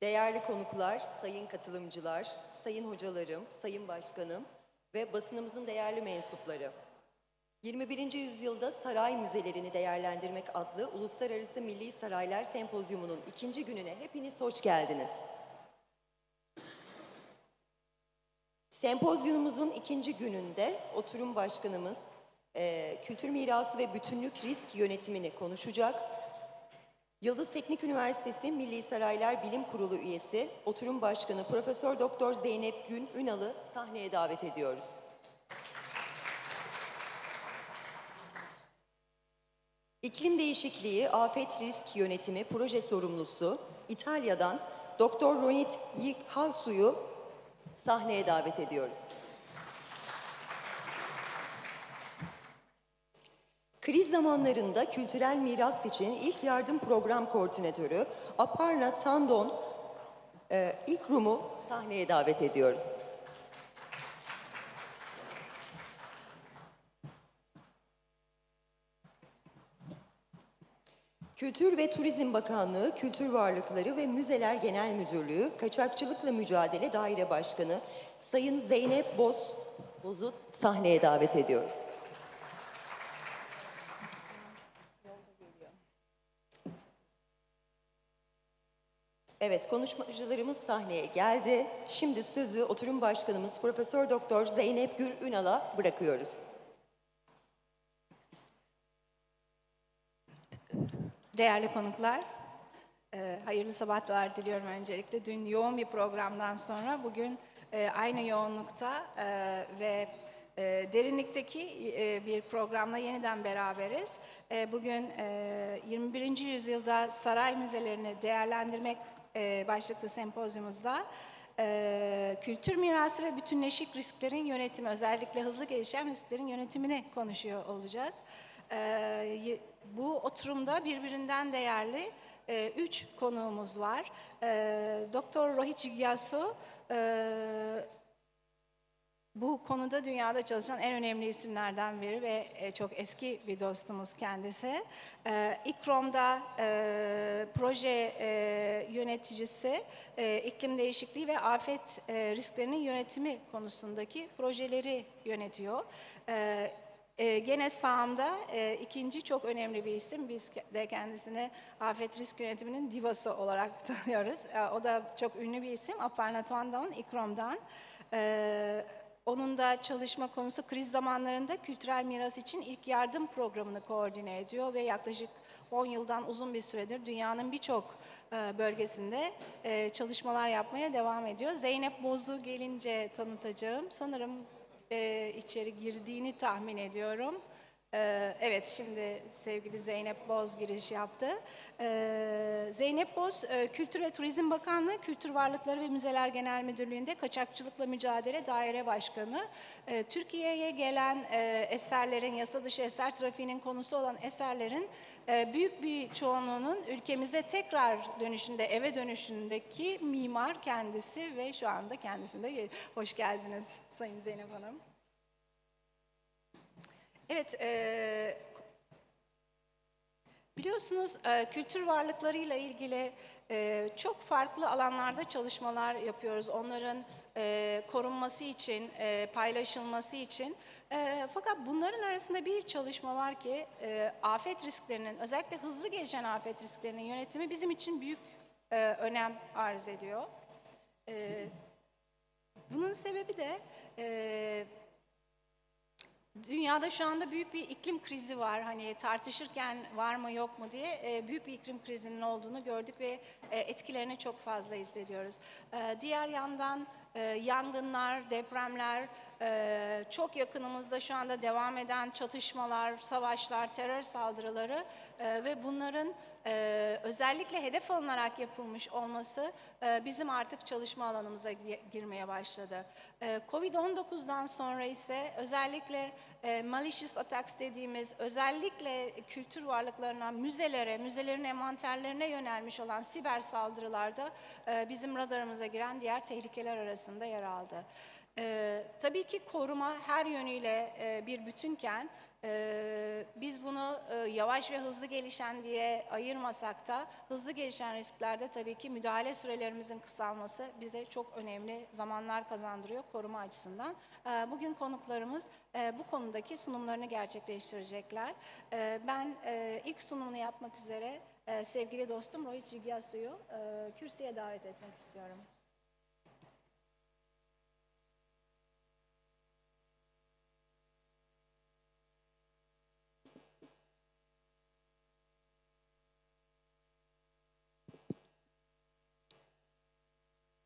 Değerli konuklar, sayın katılımcılar, sayın hocalarım, sayın başkanım ve basınımızın değerli mensupları. 21. yüzyılda saray müzelerini değerlendirmek adlı Uluslararası Milli Saraylar Sempozyumu'nun 2. gününe hepiniz hoş geldiniz. Sempozyumumuzun 2. gününde oturum başkanımız kültür mirası ve bütünlük risk yönetimini konuşacak. Yıldız Teknik Üniversitesi Milli Saraylar Bilim Kurulu üyesi, oturum başkanı Profesör Doktor Zeynep Gül Ünal'ı sahneye davet ediyoruz. İklim Değişikliği, Afet Risk Yönetimi Proje Sorumlusu İtalya'dan Doktor Ronit Yikhasu'yu sahneye davet ediyoruz. Kriz zamanlarında kültürel miras için ilk yardım program koordinatörü Aparna Tandon İkrum'u sahneye davet ediyoruz. Kültür ve Turizm Bakanlığı, Kültür Varlıkları ve Müzeler Genel Müdürlüğü, Kaçakçılıkla Mücadele Daire Başkanı Sayın Zeynep Boz'u sahneye davet ediyoruz. Evet, konuşmacılarımız sahneye geldi. Şimdi sözü oturum başkanımız Profesör Doktor Zeynep Gül Ünal'a bırakıyoruz. Değerli konuklar, hayırlı sabahlar diliyorum öncelikle. Dün yoğun bir programdan sonra bugün aynı yoğunlukta ve derinlikteki bir programla yeniden beraberiz. Bugün 21. yüzyılda saray müzelerini değerlendirmek başlıklı sempozyumumuzda kültür mirası ve bütünleşik risklerin yönetimi, özellikle hızlı gelişen risklerin yönetimini konuşuyor olacağız. Bu oturumda birbirinden değerli 3 konuğumuz var. Doktor Rohit Yikhyasu, bu konuda dünyada çalışan en önemli isimlerden biri ve çok eski bir dostumuz kendisi. İKROM'da proje yöneticisi, iklim değişikliği ve afet risklerinin yönetimi konusundaki projeleri yönetiyor. Gene sağımda ikinci çok önemli bir isim. Biz de kendisini afet risk yönetiminin divası olarak tanıyoruz. O da çok ünlü bir isim. Aparna Tandon, İKROM'dan. Onun da çalışma konusu kriz zamanlarında kültürel miras için ilk yardım programını koordine ediyor ve yaklaşık 10 yıldan uzun bir süredir dünyanın birçok bölgesinde çalışmalar yapmaya devam ediyor. Zeynep Boz'u gelince tanıtacağım. Sanırım içeri girdiğini tahmin ediyorum. Evet, şimdi sevgili Zeynep Boz giriş yaptı. Zeynep Boz, Kültür ve Turizm Bakanlığı, Kültür Varlıkları ve Müzeler Genel Müdürlüğü'nde Kaçakçılıkla Mücadele Daire Başkanı. Türkiye'ye gelen eserlerin, yasa dışı eser trafiğinin konusu olan eserlerin büyük bir çoğunluğunun ülkemizde tekrar dönüşünde, eve dönüşündeki mimar kendisi ve şu anda kendisinde. Hoş geldiniz Sayın Zeynep Hanım. Evet, biliyorsunuz kültür varlıklarıyla ilgili çok farklı alanlarda çalışmalar yapıyoruz. Onların korunması için, paylaşılması için. Fakat bunların arasında bir çalışma var ki afet risklerinin, özellikle hızlı gelişen afet risklerinin yönetimi bizim için büyük önem arz ediyor. Bunun sebebi de dünyada şu anda büyük bir iklim krizi var. Hani tartışırken var mı yok mu diye büyük bir iklim krizinin olduğunu gördük ve etkilerini çok fazla hissediyoruz. Diğer yandan yangınlar, depremler, çok yakınımızda şu anda devam eden çatışmalar, savaşlar, terör saldırıları ve bunların özellikle hedef alınarak yapılmış olması bizim artık çalışma alanımıza girmeye başladı. Covid-19'dan sonra ise özellikle malicious attacks dediğimiz, özellikle kültür varlıklarına, müzelere, müzelerin envanterlerine yönelmiş olan siber saldırılarda bizim radarımıza giren diğer tehlikeler arasında yer aldı. Tabii ki koruma her yönüyle bir bütünken biz bunu yavaş ve hızlı gelişen diye ayırmasak da hızlı gelişen risklerde tabii ki müdahale sürelerimizin kısalması bize çok önemli zamanlar kazandırıyor koruma açısından. Bugün konuklarımız bu konudaki sunumlarını gerçekleştirecekler. Ben ilk sunumunu yapmak üzere sevgili dostum Rohit Jigyasu'yu kürsüye davet etmek istiyorum.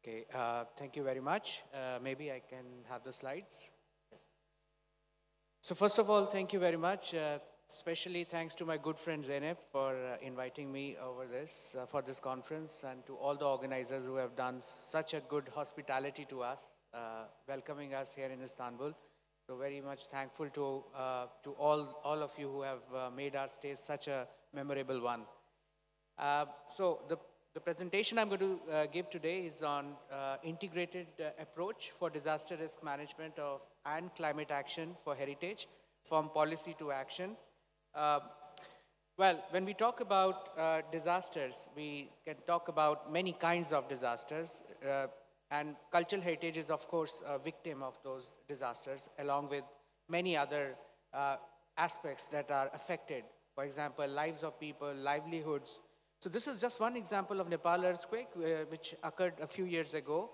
Okay, thank you very much. Maybe I can have the slides. Yes. So first of all, thank you very much. Especially thanks to my good friend Zeynep for inviting me over this, for this conference, and to all the organizers who have done such a good hospitality to us, welcoming us here in Istanbul. So very much thankful to all of you who have made our stay such a memorable one. So the presentation I'm going to give today is on integrated approach for disaster risk management and climate action for heritage, from policy to action. Well, when we talk about disasters, we can talk about many kinds of disasters, and cultural heritage is, of course, a victim of those disasters, along with many other aspects that are affected. For example, lives of people, livelihoods. So this is just one example of Nepal earthquake, which occurred a few years ago,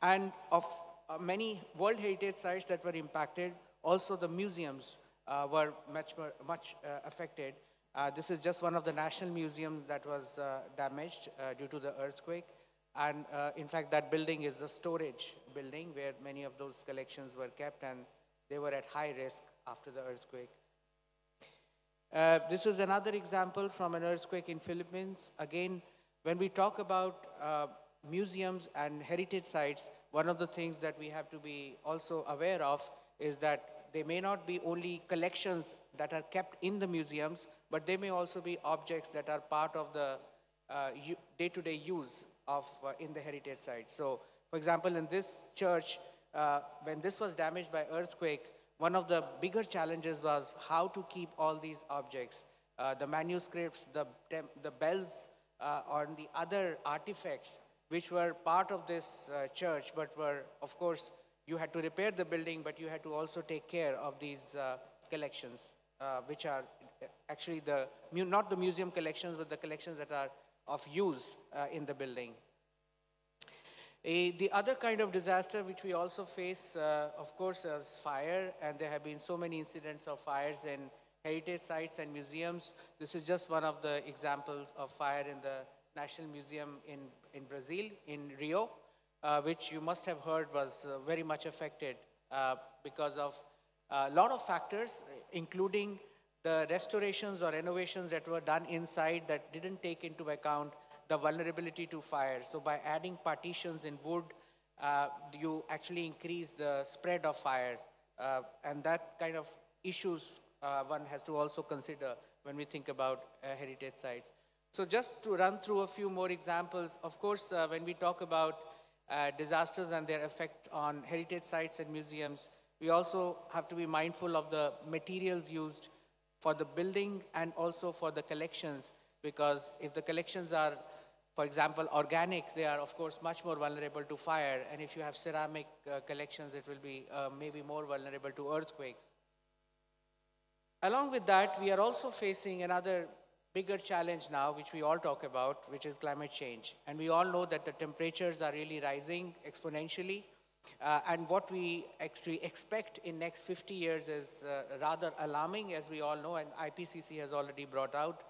and of many World Heritage sites that were impacted. Also, the museums were much affected. This is just one of the national museums that was damaged due to the earthquake. And in fact, that building is the storage building where many of those collections were kept, and they were at high risk after the earthquake. This is another example from an earthquake in Philippines. Again, when we talk about museums and heritage sites, one of the things that we have to be also aware of is that they may not be only collections that are kept in the museums, but they may also be objects that are part of the day-to-day use of in the heritage site. So, for example, in this church, when this was damaged by earthquake, one of the bigger challenges was how to keep all these objects, the manuscripts, the bells, or the other artifacts which were part of this church, but were, of course, you had to repair the building, but you had to also take care of these collections, which are actually not the museum collections, but the collections that are of use in the building. The other kind of disaster which we also face, of course, is fire, and there have been so many incidents of fires in heritage sites and museums. This is just one of the examples of fire in the National Museum in Brazil, in Rio, which you must have heard was very much affected because of a lot of factors, including the restorations or renovations that were done inside that didn't take into account the vulnerability to fire. So by adding partitions in wood, you actually increase the spread of fire. And that kind of issues one has to also consider when we think about heritage sites. So just to run through a few more examples, of course, when we talk about disasters and their effect on heritage sites and museums, we also have to be mindful of the materials used for the building and also for the collections, because if the collections are, for example, organic, they are, of course, much more vulnerable to fire. And if you have ceramic collections, it will be maybe more vulnerable to earthquakes. Along with that, we are also facing another bigger challenge now, which we all talk about, which is climate change. And we all know that the temperatures are really rising exponentially. And what we actually expect in next 50 years is rather alarming, as we all know, and IPCC has already brought out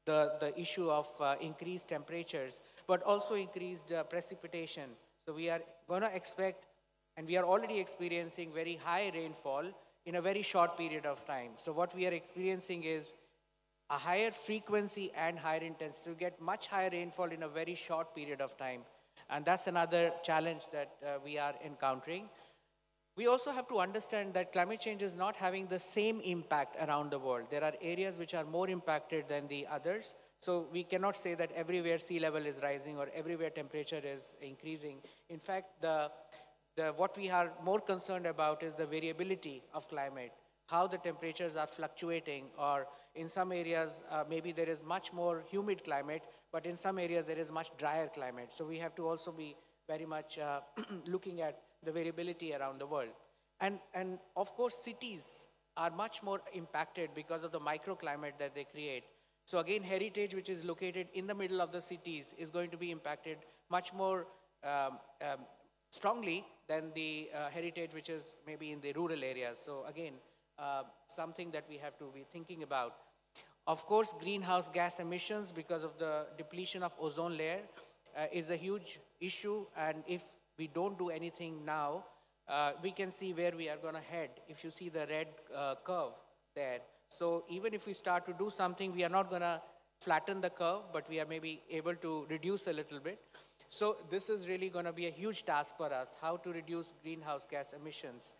the issue of increased temperatures, but also increased precipitation. So we are going to expect, and we are already experiencing very high rainfall in a very short period of time. So what we are experiencing is a higher frequency and higher intensity to get much higher rainfall in a very short period of time. And that's another challenge that we are encountering. We also have to understand that climate change is not having the same impact around the world. There are areas which are more impacted than the others. So we cannot say that everywhere sea level is rising or everywhere temperature is increasing. In fact, the what we are more concerned about is the variability of climate, how the temperatures are fluctuating, or in some areas, maybe there is much more humid climate, but in some areas there is much drier climate. So we have to also be very much looking at the variability around the world. And of course, cities are much more impacted because of the microclimate that they create. So again, heritage, which is located in the middle of the cities, is going to be impacted much more strongly than the heritage which is maybe in the rural areas. So again, something that we have to be thinking about. Of course, greenhouse gas emissions because of the depletion of ozone layer is a huge issue, and if we don't do anything now, we can see where we are going to head. If you see the red curve there, so even if we start to do something, we are not going to flatten the curve, but we are maybe able to reduce a little bit. So this is really going to be a huge task for us, how to reduce greenhouse gas emissions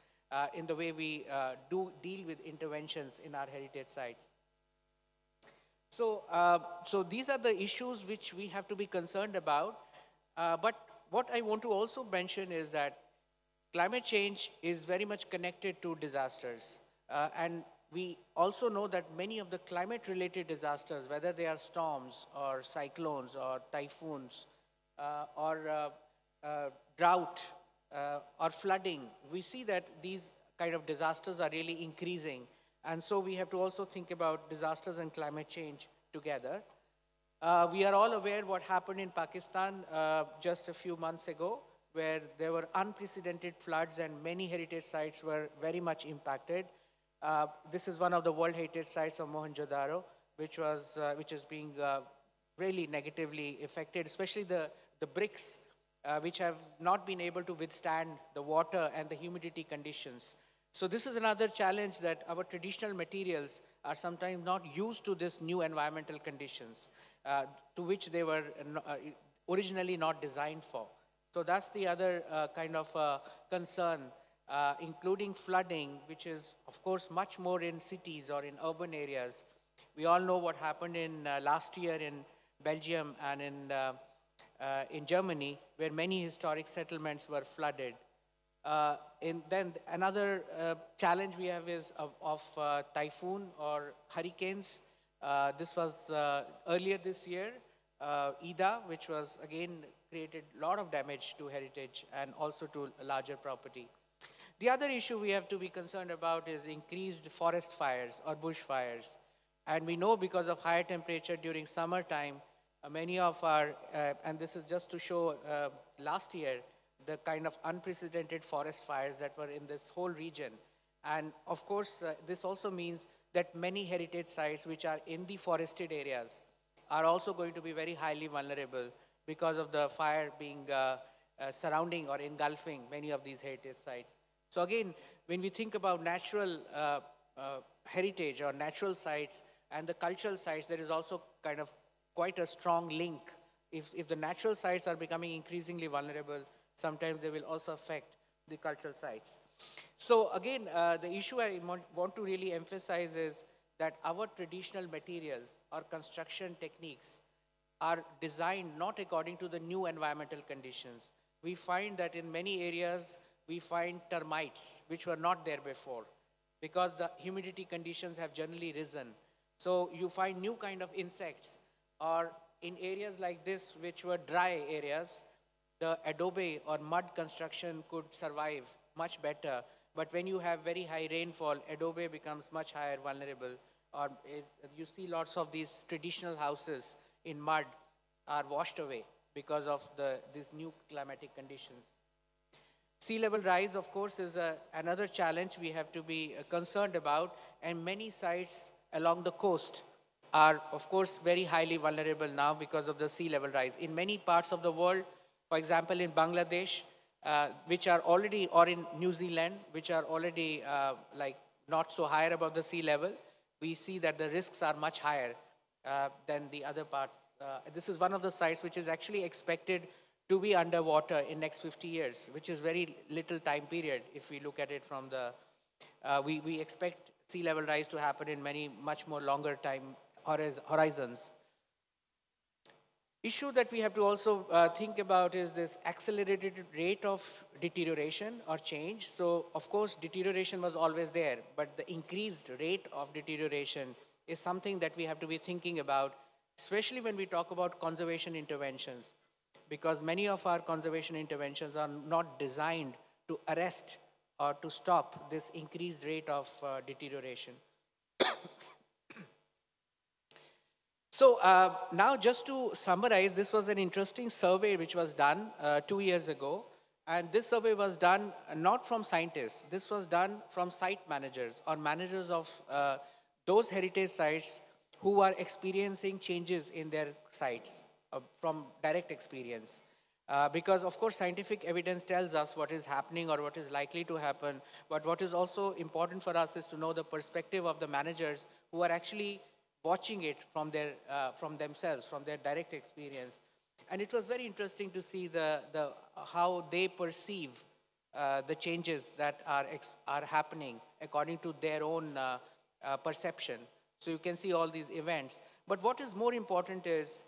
in the way we do deal with interventions in our heritage sites. So, so these are the issues which we have to be concerned about. But what I want to also mention is that climate change is very much connected to disasters. And we also know that many of the climate-related disasters, whether they are storms or cyclones or typhoons or drought or flooding, we see that these kind of disasters are really increasing. And so we have to also think about disasters and climate change together. We are all aware what happened in Pakistan just a few months ago, where there were unprecedented floods and many heritage sites were very much impacted. This is one of the World Heritage Sites of Mohenjo-daro, which is being really negatively affected, especially the bricks, which have not been able to withstand the water and the humidity conditions. So this is another challenge, that our traditional materials are sometimes not used to this new environmental conditions, to which they were originally not designed for. So that's the other kind of concern, including flooding, which is, of course, much more in cities or in urban areas. We all know what happened in last year in Belgium and in Germany, where many historic settlements were flooded. And then another challenge we have is of typhoon or hurricanes. This was earlier this year, Ida, which was again created a lot of damage to heritage and also to larger property. The other issue we have to be concerned about is increased forest fires or bush fires. And we know because of higher temperature during summertime, many of our, and this is just to show last year, the kind of unprecedented forest fires that were in this whole region. And of course, this also means that many heritage sites which are in the forested areas are also going to be very highly vulnerable because of the fire being surrounding or engulfing many of these heritage sites. So again, when we think about natural heritage or natural sites and the cultural sites, there is also kind of quite a strong link. If the natural sites are becoming increasingly vulnerable, sometimes they will also affect the cultural sites. So again, the issue I want to really emphasize is that our traditional materials or construction techniques are designed not according to the new environmental conditions. We find that in many areas, we find termites, which were not there before, because the humidity conditions have generally risen. So you find new kind of insects, or in areas like this, which were dry areas, the adobe or mud construction could survive much better. But when you have very high rainfall, adobe becomes much higher vulnerable. Or you see lots of these traditional houses in mud are washed away because of these new climatic conditions. Sea level rise, of course, is another challenge we have to be concerned about. And many sites along the coast are, of course, very highly vulnerable now because of the sea level rise. In many parts of the world, for example, in Bangladesh, which are already, or in New Zealand, which are already like not so higher above the sea level, we see that the risks are much higher than the other parts. This is one of the sites which is actually expected to be underwater in next 50 years, which is very little time period if we look at it from the, we expect sea level rise to happen in much more longer time horizons. Issue that we have to also think about is this accelerated rate of deterioration or change. So, of course, deterioration was always there, but the increased rate of deterioration is something that we have to be thinking about, especially when we talk about conservation interventions, because many of our conservation interventions are not designed to arrest or to stop this increased rate of deterioration. So now just to summarize, this was an interesting survey which was done 2 years ago. And this survey was done not from scientists. This was done from site managers or managers of those heritage sites who are experiencing changes in their sites from direct experience. Because of course scientific evidence tells us what is happening or what is likely to happen, but what is also important for us is to know the perspective of the managers who are actually watching it from themselves, from their direct experience. And it was very interesting to see how they perceive the changes that are happening according to their own perception. So you can see all these events. But what is more important is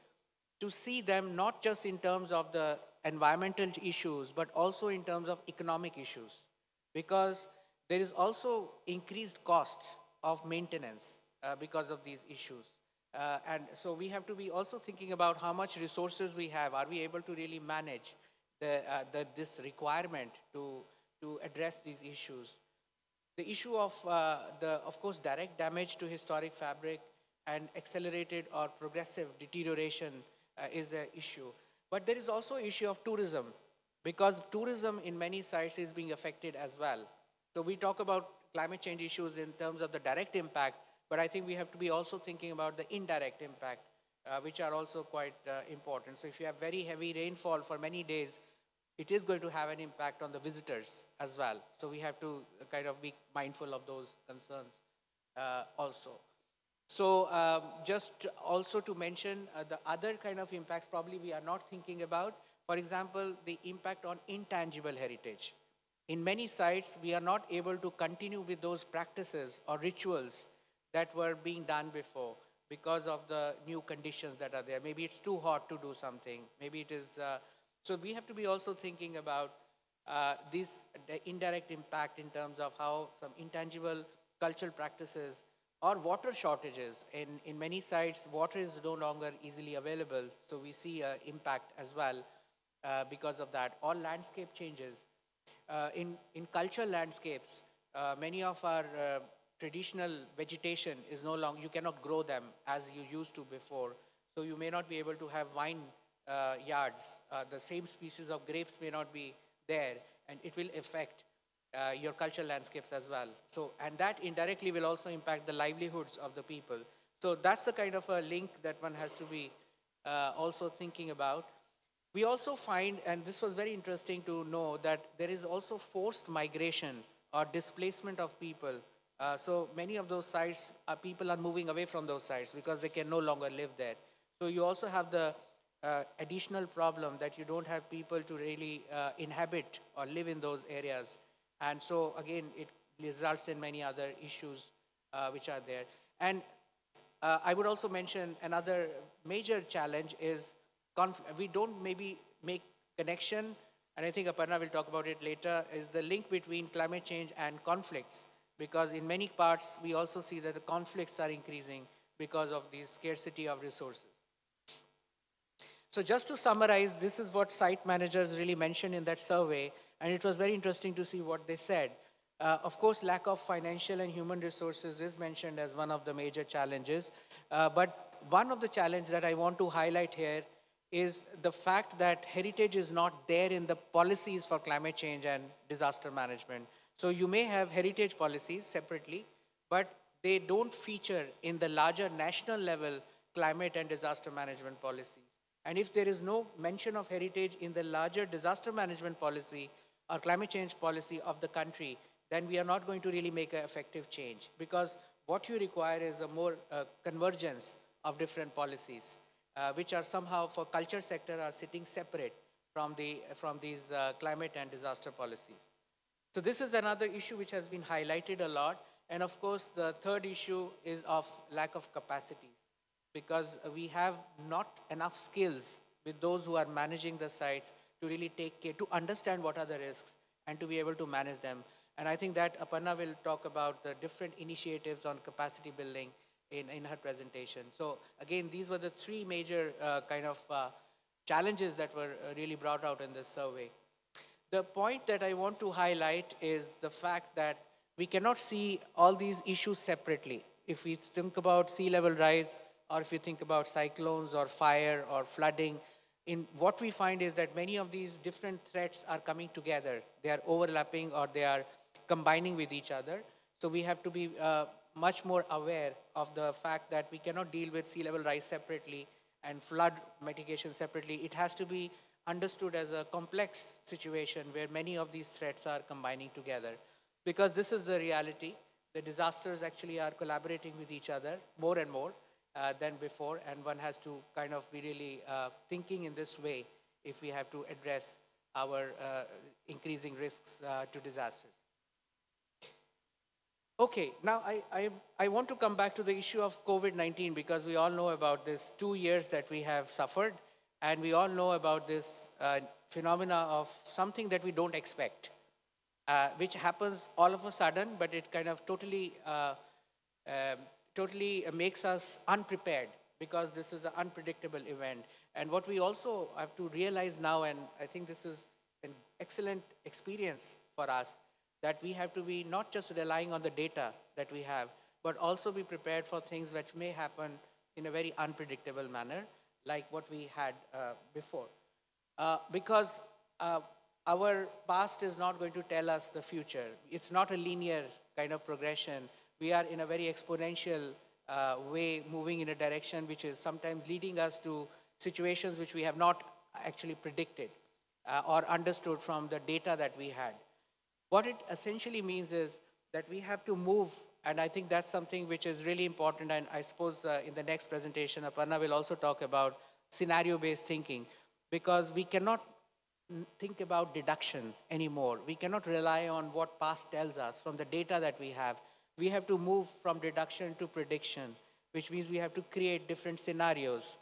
to see them not just in terms of the environmental issues, but also in terms of economic issues. Because there is also increased cost of maintenance because of these issues. And so we have to be also thinking about how much resources we have. Are we able to really manage this requirement to address these issues? The issue of of course, direct damage to historic fabric and accelerated or progressive deterioration is an issue. But there is also issue of tourism, because tourism in many sites is being affected as well. So we talk about climate change issues in terms of the direct impact, but I think we have to be also thinking about the indirect impact, which are also quite important. So if you have very heavy rainfall for many days, it is going to have an impact on the visitors as well. So we have to kind of be mindful of those concerns also. So just also to mention the other kind of impacts probably we are not thinking about. For example, the impact on intangible heritage. In many sites, we are not able to continue with those practices or rituals that were being done before because of the new conditions that are there. Maybe it's too hot to do something. Maybe it is. So we have to be also thinking about the indirect impact in terms of how some intangible cultural practices or water shortages. In many sites, water is no longer easily available. So we see an impact as well because of that. Or landscape changes. In cultural landscapes, many of our traditional vegetation is no longer, you cannot grow them as you used to before. So you may not be able to have wine yards. The same species of grapes may not be there, and it will affect your cultural landscapes as well. So, and that indirectly will also impact the livelihoods of the people. So that's the kind of a link that one has to be also thinking about. We also find, and this was very interesting to know, that there is also forced migration or displacement of people. So many of those sites, people are moving away from those sites because they can no longer live there. So you also have the additional problem that you don't have people to really inhabit or live in those areas. And so again, it results in many other issues which are there. And I would also mention another major challenge is we don't maybe make connection, and I think Aparna will talk about it later, is the link between climate change and conflicts. Because in many parts, we also see that the conflicts are increasing because of the scarcity of resources. So just to summarize, this is what site managers really mentioned in that survey, and it was very interesting to see what they said. Of course, lack of financial and human resources is mentioned as one of the major challenges. But one of the challenges that I want to highlight here is the fact that heritage is not there in the policies for climate change and disaster management. So you may have heritage policies separately, but they don't feature in the larger national level climate and disaster management policies. And if there is no mention of heritage in the larger disaster management policy or climate change policy of the country, then we are not going to really make an effective change, because what you require is a more convergence of different policies, which are somehow for culture sector are sitting separate from these climate and disaster policies. So this is another issue which has been highlighted a lot. And of course, the third issue is of lack of capacities. because we have not enough skills with those who are managing the sites to really take care, to understand what are the risks and to be able to manage them. And I think that Aparna will talk about the different initiatives on capacity building in her presentation. So again, these were the three major challenges that were really brought out in this survey. The point that I want to highlight is the fact that we cannot see all these issues separately. If we think about sea level rise, or if you think about cyclones or fire or flooding, in what we find is that many of these different threats are coming together. They are overlapping or they are combining with each other. So we have to be much more aware of the fact that we cannot deal with sea level rise separately and flood mitigation separately. It has to be understood as a complex situation where many of these threats are combining together. Because this is the reality. The disasters actually are collaborating with each other more and more than before, and one has to kind of be really thinking in this way if we have to address our increasing risks to disasters. Okay, now I want to come back to the issue of COVID-19 because we all know about this 2 years that we have suffered, and we all know about this phenomena of something that we don't expect, which happens all of a sudden, but it kind of totally makes us unprepared because this is an unpredictable event. And what we also have to realize now, and I think this is an excellent experience for us, that we have to be not just relying on the data that we have, but also be prepared for things which may happen in a very unpredictable manner, like what we had before. Because our past is not going to tell us the future. It's not a linear kind of progression. We are in a very exponential way moving in a direction which is sometimes leading us to situations which we have not actually predicted or understood from the data that we had. What it essentially means is that we have to move, and I think that's something which is really important, and I suppose in the next presentation, Aparna will also talk about scenario-based thinking, because we cannot think about deduction anymore. We cannot rely on what past tells us from the data that we have. We have to move from deduction to prediction, which means we have to create different scenarios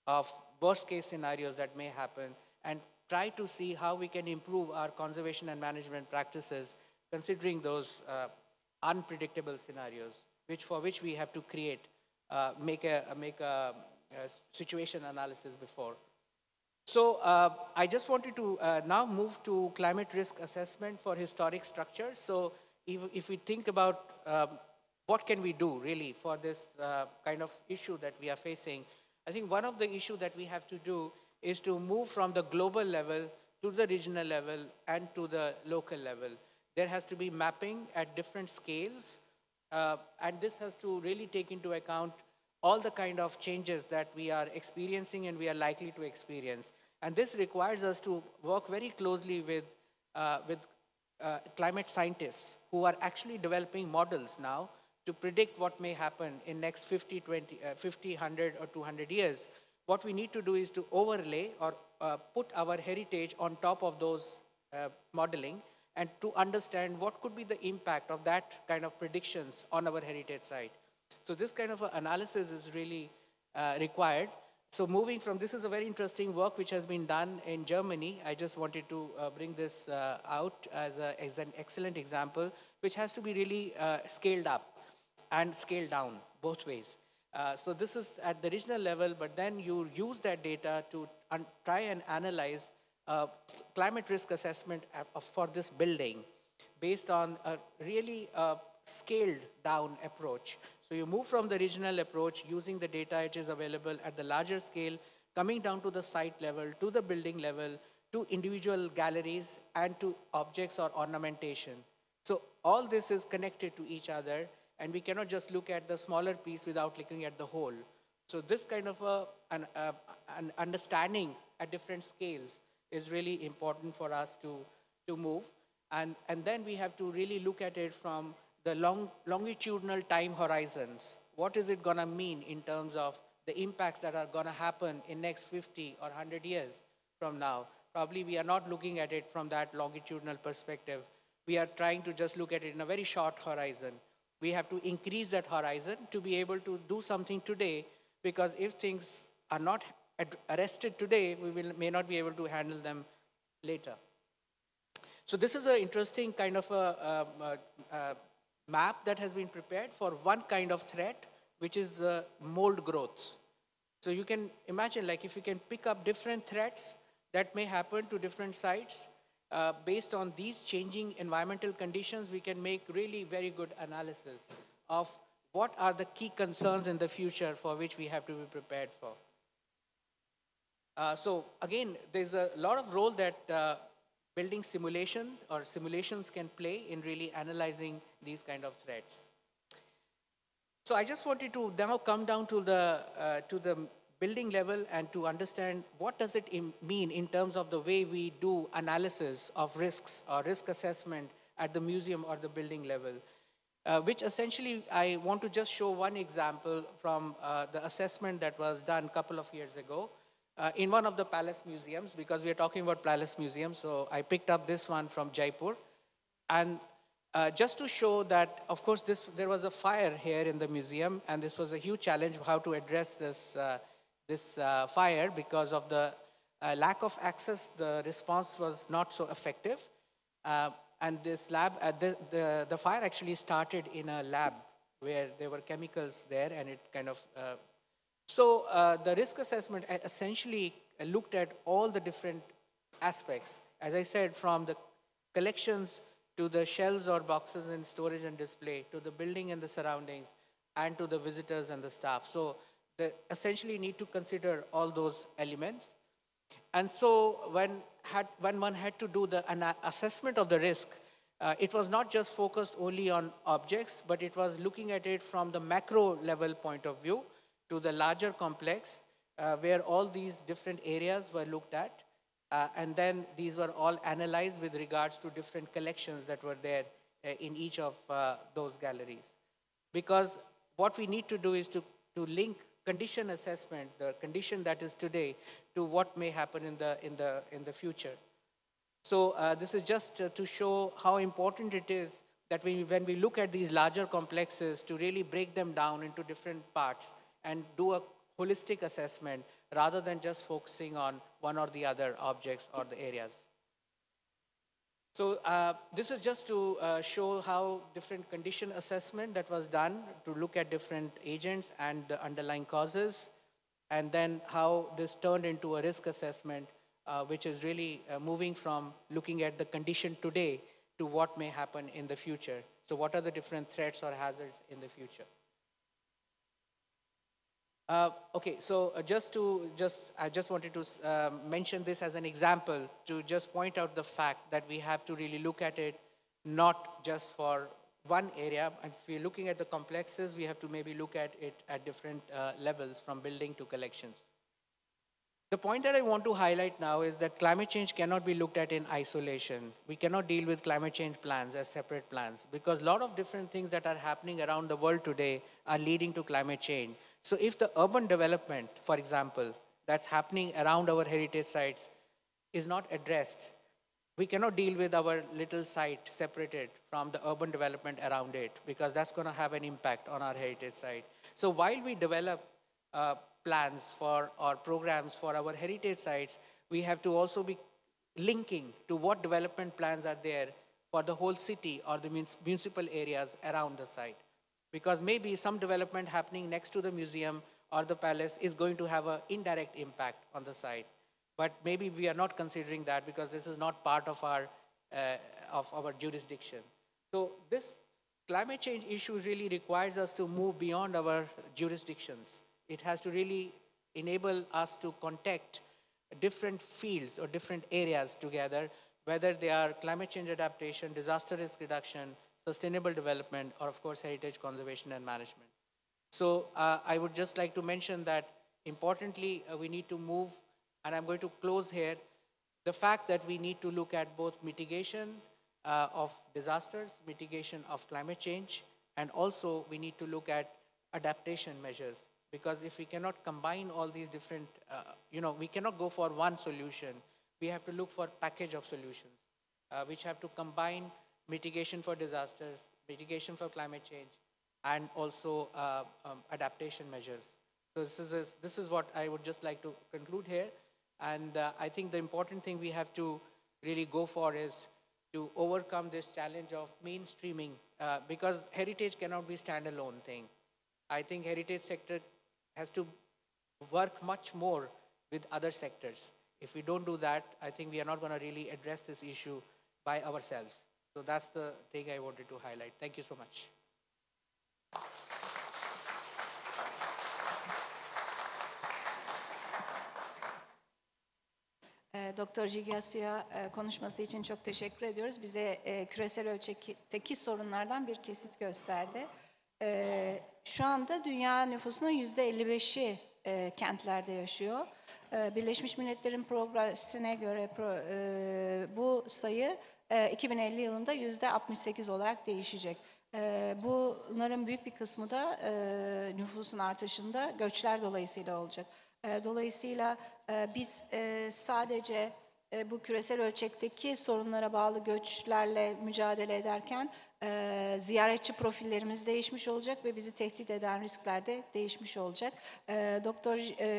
of worst-case scenarios that may happen and try to see how we can improve our conservation and management practices considering those unpredictable scenarios, for which we have to create, make a situation analysis before. So I just wanted to now move to climate risk assessment for historic structures. So if we think about what can we do really for this kind of issue that we are facing, I think one of the issues that we have to do is to move from the global level to the regional level and to the local level. There has to be mapping at different scales, and this has to really take into account all the kind of changes that we are experiencing and we are likely to experience. And this requires us to work very closely with climate scientists who are actually developing models now to predict what may happen in next 50, 100 or 200 years. What we need to do is to overlay or put our heritage on top of those modeling and to understand what could be the impact of that kind of predictions on our heritage site. So this kind of analysis is really required. So moving from, this is a very interesting work which has been done in Germany. I just wanted to bring this out as an excellent example, which has to be really scaled up and scaled down both ways. So this is at the regional level, but then you use that data to try and analyze climate risk assessment for this building based on a really scaled down approach. So you move from the regional approach using the data which is available at the larger scale, coming down to the site level, to the building level, to individual galleries, and to objects or ornamentation. So all this is connected to each other, and we cannot just look at the smaller piece without looking at the whole. So this kind of an understanding at different scales is really important for us to move. And then we have to really look at it from the longitudinal time horizons. What is it going to mean in terms of the impacts that are going to happen in next 50 or 100 years from now? Probably we are not looking at it from that longitudinal perspective. We are trying to just look at it in a very short horizon. We have to increase that horizon to be able to do something today because if things are not arrested today, may not be able to handle them later. So this is an interesting kind of a map that has been prepared for one kind of threat, which is mold growth. So you can imagine, like, if you can pick up different threats that may happen to different sites, based on these changing environmental conditions, we can make really very good analysis of what are the key concerns in the future for which we have to be prepared for. So again, there's a lot of role that building simulation or simulations can play in really analyzing these kind of threats. So I just wanted to now come down to the building level and to understand what does it mean in terms of the way we do analysis of risks or risk assessment at the museum or the building level, which essentially I want to just show one example from the assessment that was done a couple of years ago in one of the palace museums, because we are talking about palace museums. So I picked up this one from Jaipur. And just to show that, of course, there was a fire here in the museum, and this was a huge challenge how to address this fire because of the lack of access. The response was not so effective. And this lab, the fire actually started in a lab where there were chemicals there, and it kind of so the risk assessment essentially looked at all the different aspects, as I said, from the collections to the shelves or boxes in storage and display, to the building and the surroundings, and to the visitors and the staff. So they essentially need to consider all those elements. And so when one had to do the assessment of the risk, it was not just focused only on objects, but it was looking at it from the macro level point of view to the larger complex, where all these different areas were looked at. And then these were all analyzed with regards to different collections that were there in each of those galleries. Because what we need to do is to link condition assessment, the condition that is today, to what may happen in the future. So this is just to show how important it is that when we look at these larger complexes, to really break them down into different parts and do a holistic assessment rather than just focusing on one or the other objects or the areas. So this is just to show how different condition assessment that was done to look at different agents and the underlying causes, and then how this turned into a risk assessment, which is really moving from looking at the condition today to what may happen in the future. So what are the different threats or hazards in the future? Okay, so I just wanted to mention this as an example to just point out the fact that we have to really look at it not just for one area. If we're looking at the complexes, we have to maybe look at it at different levels from building to collections. The point that I want to highlight now is that climate change cannot be looked at in isolation. We cannot deal with climate change plans as separate plans, because a lot of different things that are happening around the world today are leading to climate change. So if the urban development, for example, that's happening around our heritage sites is not addressed, we cannot deal with our little site separated from the urban development around it, because that's going to have an impact on our heritage site. So while we develop plans for or programs for our heritage sites, we have to also be linking to what development plans are there for the whole city or the municipal areas around the site. Because maybe some development happening next to the museum or the palace is going to have an indirect impact on the site. But maybe we are not considering that because this is not part of our jurisdiction. So this climate change issue really requires us to move beyond our jurisdictions. It has to really enable us to contact different fields or different areas together, whether they are climate change adaptation, disaster risk reduction, sustainable development, or of course, heritage conservation and management. So I would just like to mention that importantly, we need to move, and I'm going to close here, the fact that we need to look at both mitigation of disasters, mitigation of climate change, and also we need to look at adaptation measures. Because if we cannot combine all these different, we cannot go for one solution. We have to look for a package of solutions, which have to combine mitigation for disasters, mitigation for climate change, and also adaptation measures. So this is what I would just like to conclude here. And I think the important thing we have to really go for is to overcome this challenge of mainstreaming, because heritage cannot be standalone thing. I think heritage sector has to work much more with other sectors. If we don't do that, I think we are not going to really address this issue by ourselves. So that's the thing I wanted to highlight. Thank you so much. Doktor Jigyasu'ya konuşması için çok teşekkür ediyoruz. Bize küresel ölçekteki sorunlardan bir kesit gösterdi. Şu anda dünya nüfusunun %55'i kentlerde yaşıyor. Birleşmiş Milletler'in progresine göre bu sayı 2050 yılında %68 olarak değişecek. Bunların büyük bir kısmı da nüfusun artışında göçler dolayısıyla olacak. Dolayısıyla biz sadece bu küresel ölçekteki sorunlara bağlı göçlerle mücadele ederken ziyaretçi profillerimiz değişmiş olacak ve bizi tehdit eden riskler de değişmiş olacak. Doktor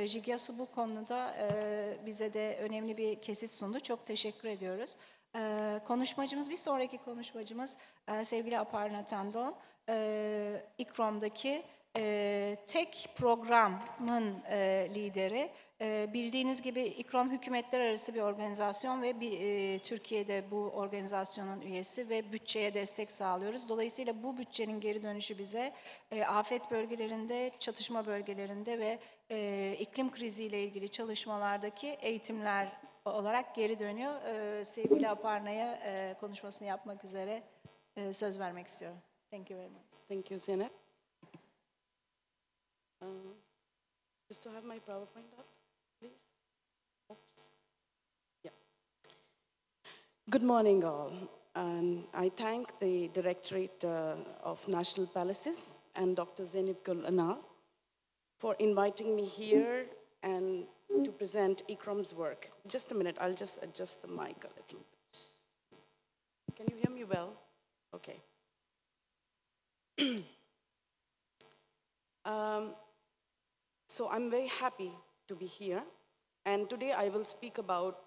Jigyasu bu konuda bize de önemli bir kesit sundu. Çok teşekkür ediyoruz. Bir sonraki konuşmacımız sevgili Aparna Tandon. İKROM'daki tek programın lideri. Bildiğiniz gibi İKROM hükümetler arası bir organizasyon ve Türkiye'de bu organizasyonun üyesi ve bütçeye destek sağlıyoruz. Dolayısıyla bu bütçenin geri dönüşü bize afet bölgelerinde, çatışma bölgelerinde ve iklim kriziyle ilgili çalışmalardaki eğitimler olarak geri dönüyor. Sevgili Aparna'ya konuşmasını yapmak üzere söz vermek istiyorum. Thank you very much. Thank you, Zeynep. Just to have my PowerPoint up, please. Oops. Yeah. Good morning, all. And I thank the Directorate of National Palaces and Dr. Zeynep Gül Önal for inviting me here and to present İKROM's work. Just a minute, I'll just adjust the mic a little bit. Can you hear me well? Okay. So I'm very happy to be here, and today I will speak about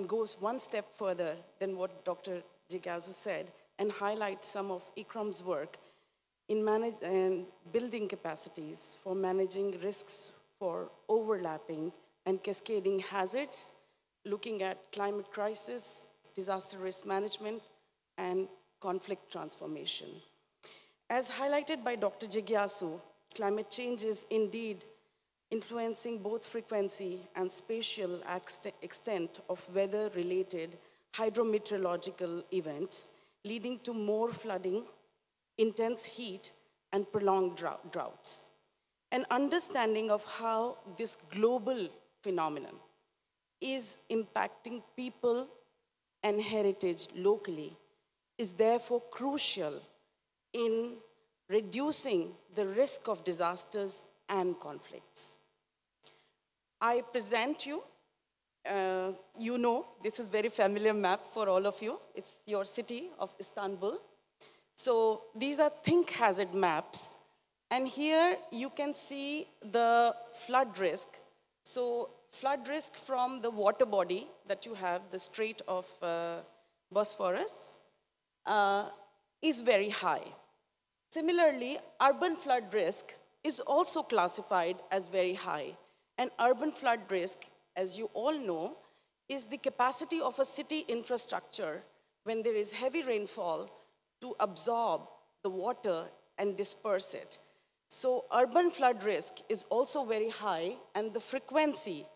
goes one step further than what Dr. Jigyasu said, and highlight some of İKROM's work in building capacities for managing risks for overlapping and cascading hazards, looking at climate crisis, disaster risk management, and conflict transformation. As highlighted by Dr. Jigyasu, climate change is indeed influencing both frequency and spatial extent of weather-related hydrometeorological events, leading to more flooding, intense heat, and prolonged droughts. An understanding of how this global phenomenon is impacting people and heritage locally is therefore crucial in reducing the risk of disasters and conflicts. I present you, you know, this is very familiar map for all of you. It's your city of Istanbul. So these are think hazard maps. And here you can see the flood risk. So flood risk from the water body that you have, the Strait of Bosphorus, is very high. Similarly, urban flood risk is also classified as very high. And urban flood risk, as you all know, is the capacity of a city infrastructure when there is heavy rainfall to absorb the water and disperse it. So urban flood risk is also very high, and the frequency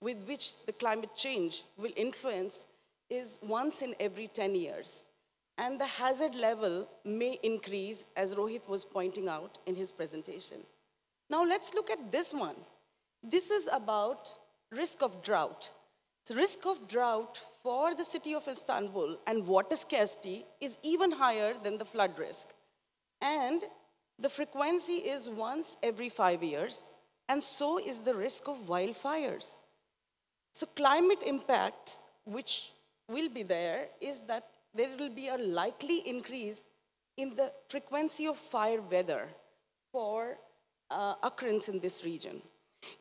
with which the climate change will influence is once in every 10 years. And the hazard level may increase, as Rohit was pointing out in his presentation. Now let's look at this one. This is about risk of drought. So risk of drought for the city of Istanbul and water scarcity is even higher than the flood risk. And the frequency is once every 5 years, and so is the risk of wildfires. So climate impact, which will be there, is that there will be a likely increase in the frequency of fire weather for occurrence in this region.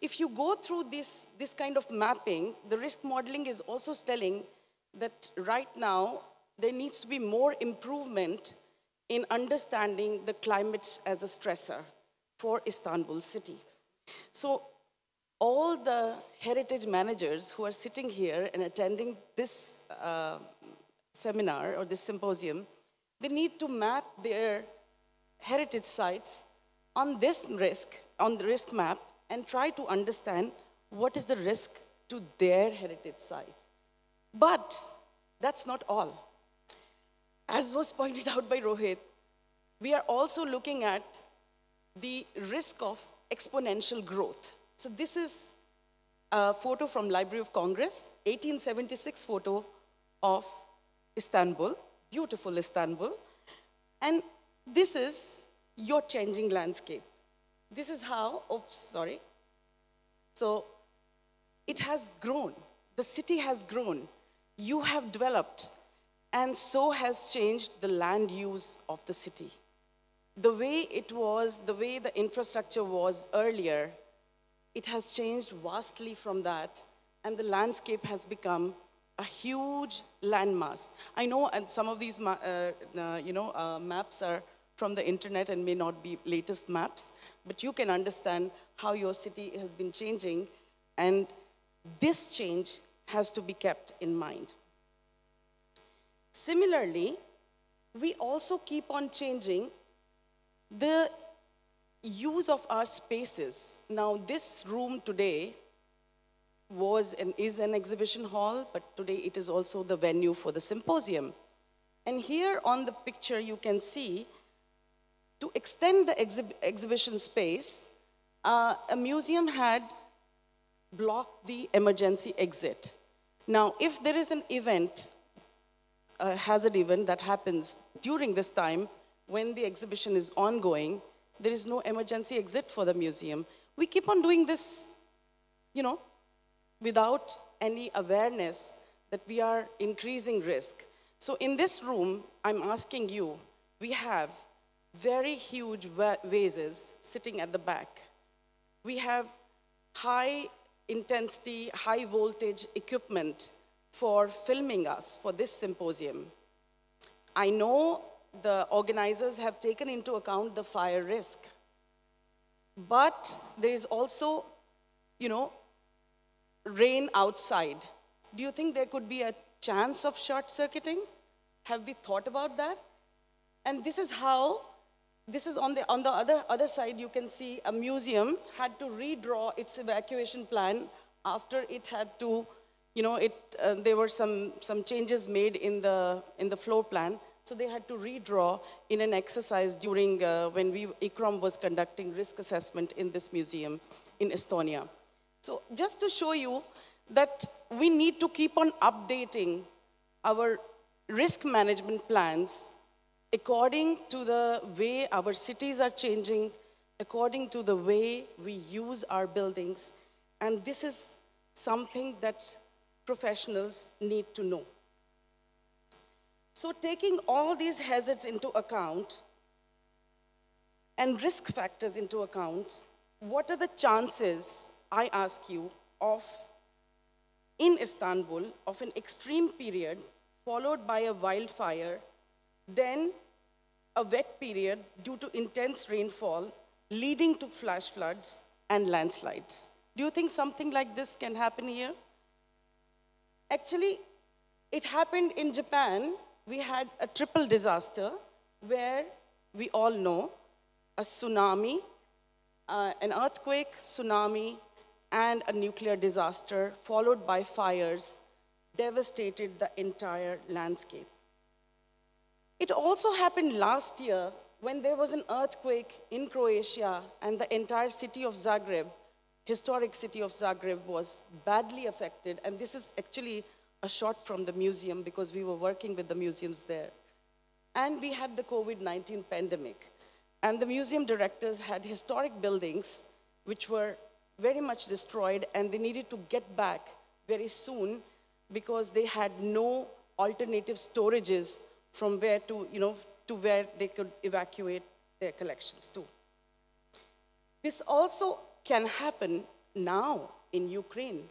If you go through this kind of mapping, the risk modeling is also telling that right now there needs to be more improvement in understanding the climate as a stressor for Istanbul city. So all the heritage managers who are sitting here and attending this seminar or this symposium, they need to map their heritage sites on this risk, on the risk map, and try to understand what is the risk to their heritage sites. But that's not all. As was pointed out by Rohit, we are also looking at the risk of exponential growth. So this is a photo from Library of Congress, 1876 photo of Istanbul, beautiful Istanbul. And this is your changing landscape. This is how, oops, sorry. So it has grown. The city has grown. You have developed, and so has changed the land use of the city. The way it was, the way the infrastructure was earlier, it has changed vastly from that, and the landscape has become a huge landmass. I know, and some of these maps are from the internet and may not be latest maps, but you can understand how your city has been changing, and this change has to be kept in mind. Similarly, we also keep on changing the use of our spaces. Now, this room today is an exhibition hall, but today it is also the venue for the symposium. And here on the picture, you can see, to extend the exhibition space, a museum had blocked the emergency exit. Now, if there is an event, a hazard event that happens during this time, when the exhibition is ongoing, there is no emergency exit for the museum. We keep on doing this, without any awareness that we are increasing risk. So in this room, I'm asking you, we have very huge vases sitting at the back. We have high intensity, high voltage equipment for filming us for this symposium. I know the organizers have taken into account the fire risk, but there is also, rain outside. Do you think there could be a chance of short circuiting? Have we thought about that? And this is how, on the other side, you can see a museum had to redraw its evacuation plan after it had to, there were some changes made in the floor plan. So they had to redraw in an exercise during when ICROM was conducting risk assessment in this museum in Estonia. So just to show you that we need to keep on updating our risk management plans according to the way our cities are changing, according to the way we use our buildings. And this is something that professionals need to know. So taking all these hazards into account and risk factors into account, what are the chances, I ask you, in Istanbul, of an extreme period followed by a wildfire, then a wet period due to intense rainfall leading to flash floods and landslides? Do you think something like this can happen here? Actually, it happened in Japan. We had a triple disaster where we all know a tsunami, an earthquake, tsunami, and a nuclear disaster followed by fires devastated the entire landscape. It also happened last year when there was an earthquake in Croatia and the entire city of Zagreb, historic city of Zagreb, was badly affected. And this is actually a shot from the museum because we were working with the museums there. And we had the COVID-19 pandemic. And the museum directors had historic buildings which were very much destroyed, and they needed to get back very soon because they had no alternative storages from where to where they could evacuate their collections to. This also can happen now in Ukraine.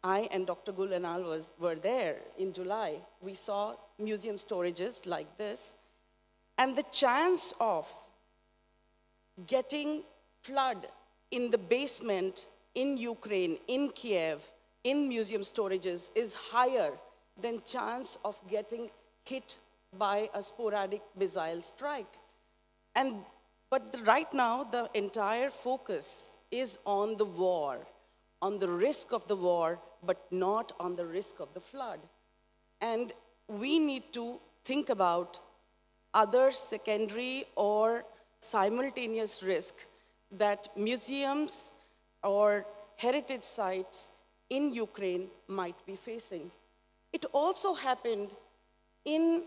I and Dr. Gul and I were there in July. We saw museum storages like this. And the chance of getting flood in the basement in Ukraine, in Kiev, in museum storages is higher than chance of getting hit by a sporadic missile strike. But right now, the entire focus is on the war, on the risk of the war, but not on the risk of the flood. And we need to think about other secondary or simultaneous risk that museums or heritage sites in Ukraine might be facing. It also happened in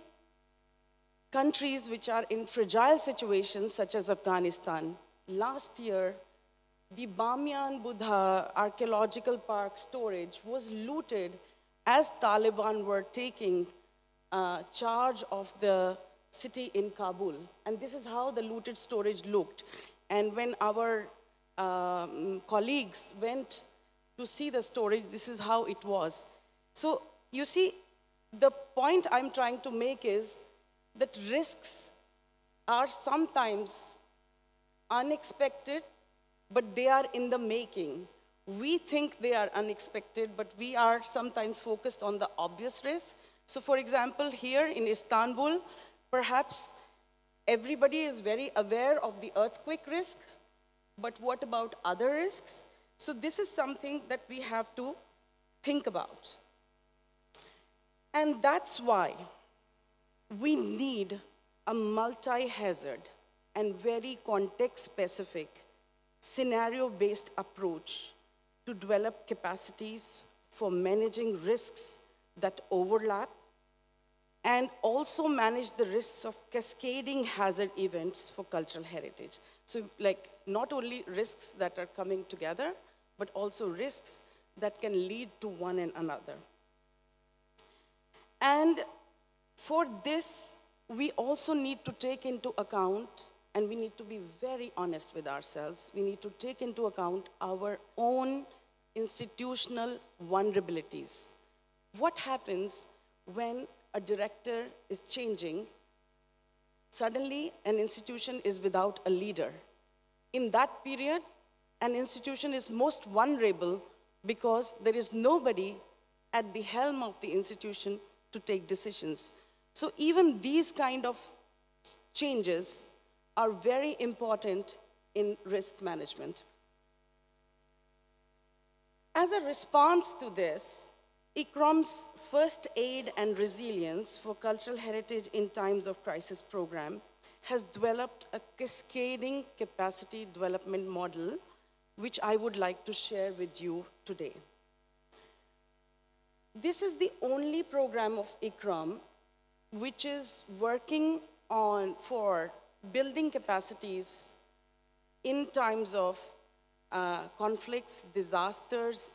countries which are in fragile situations, such as Afghanistan. Last year, the Bamiyan Buddha Archaeological Park storage was looted as Taliban were taking charge of the city in Kabul. And this is how the looted storage looked. And when our colleagues went to see the storage, this is how it was. So you see, the point I'm trying to make is that risks are sometimes unexpected, but they are in the making. We think they are unexpected, but we are sometimes focused on the obvious risks. So for example, here in Istanbul, perhaps everybody is very aware of the earthquake risk, but what about other risks? So this is something that we have to think about. And that's why we need a multi-hazard and very context-specific, scenario-based approach to develop capacities for managing risks that overlap and also manage the risks of cascading hazard events for cultural heritage. So like not only risks that are coming together, but also risks that can lead to one and another. And for this, we also need to take into account, and we need to be very honest with ourselves, we need to take into account our own institutional vulnerabilities. What happens when a director is changing? Suddenly, an institution is without a leader. In that period, an institution is most vulnerable because there is nobody at the helm of the institution to take decisions. So even these kind of changes are very important in risk management. As a response to this, ICROM's First Aid and Resilience for Cultural Heritage in Times of Crisis program has developed a cascading capacity development model, which I would like to share with you today. This is the only program of ICROM which is working for building capacities in times of conflicts, disasters,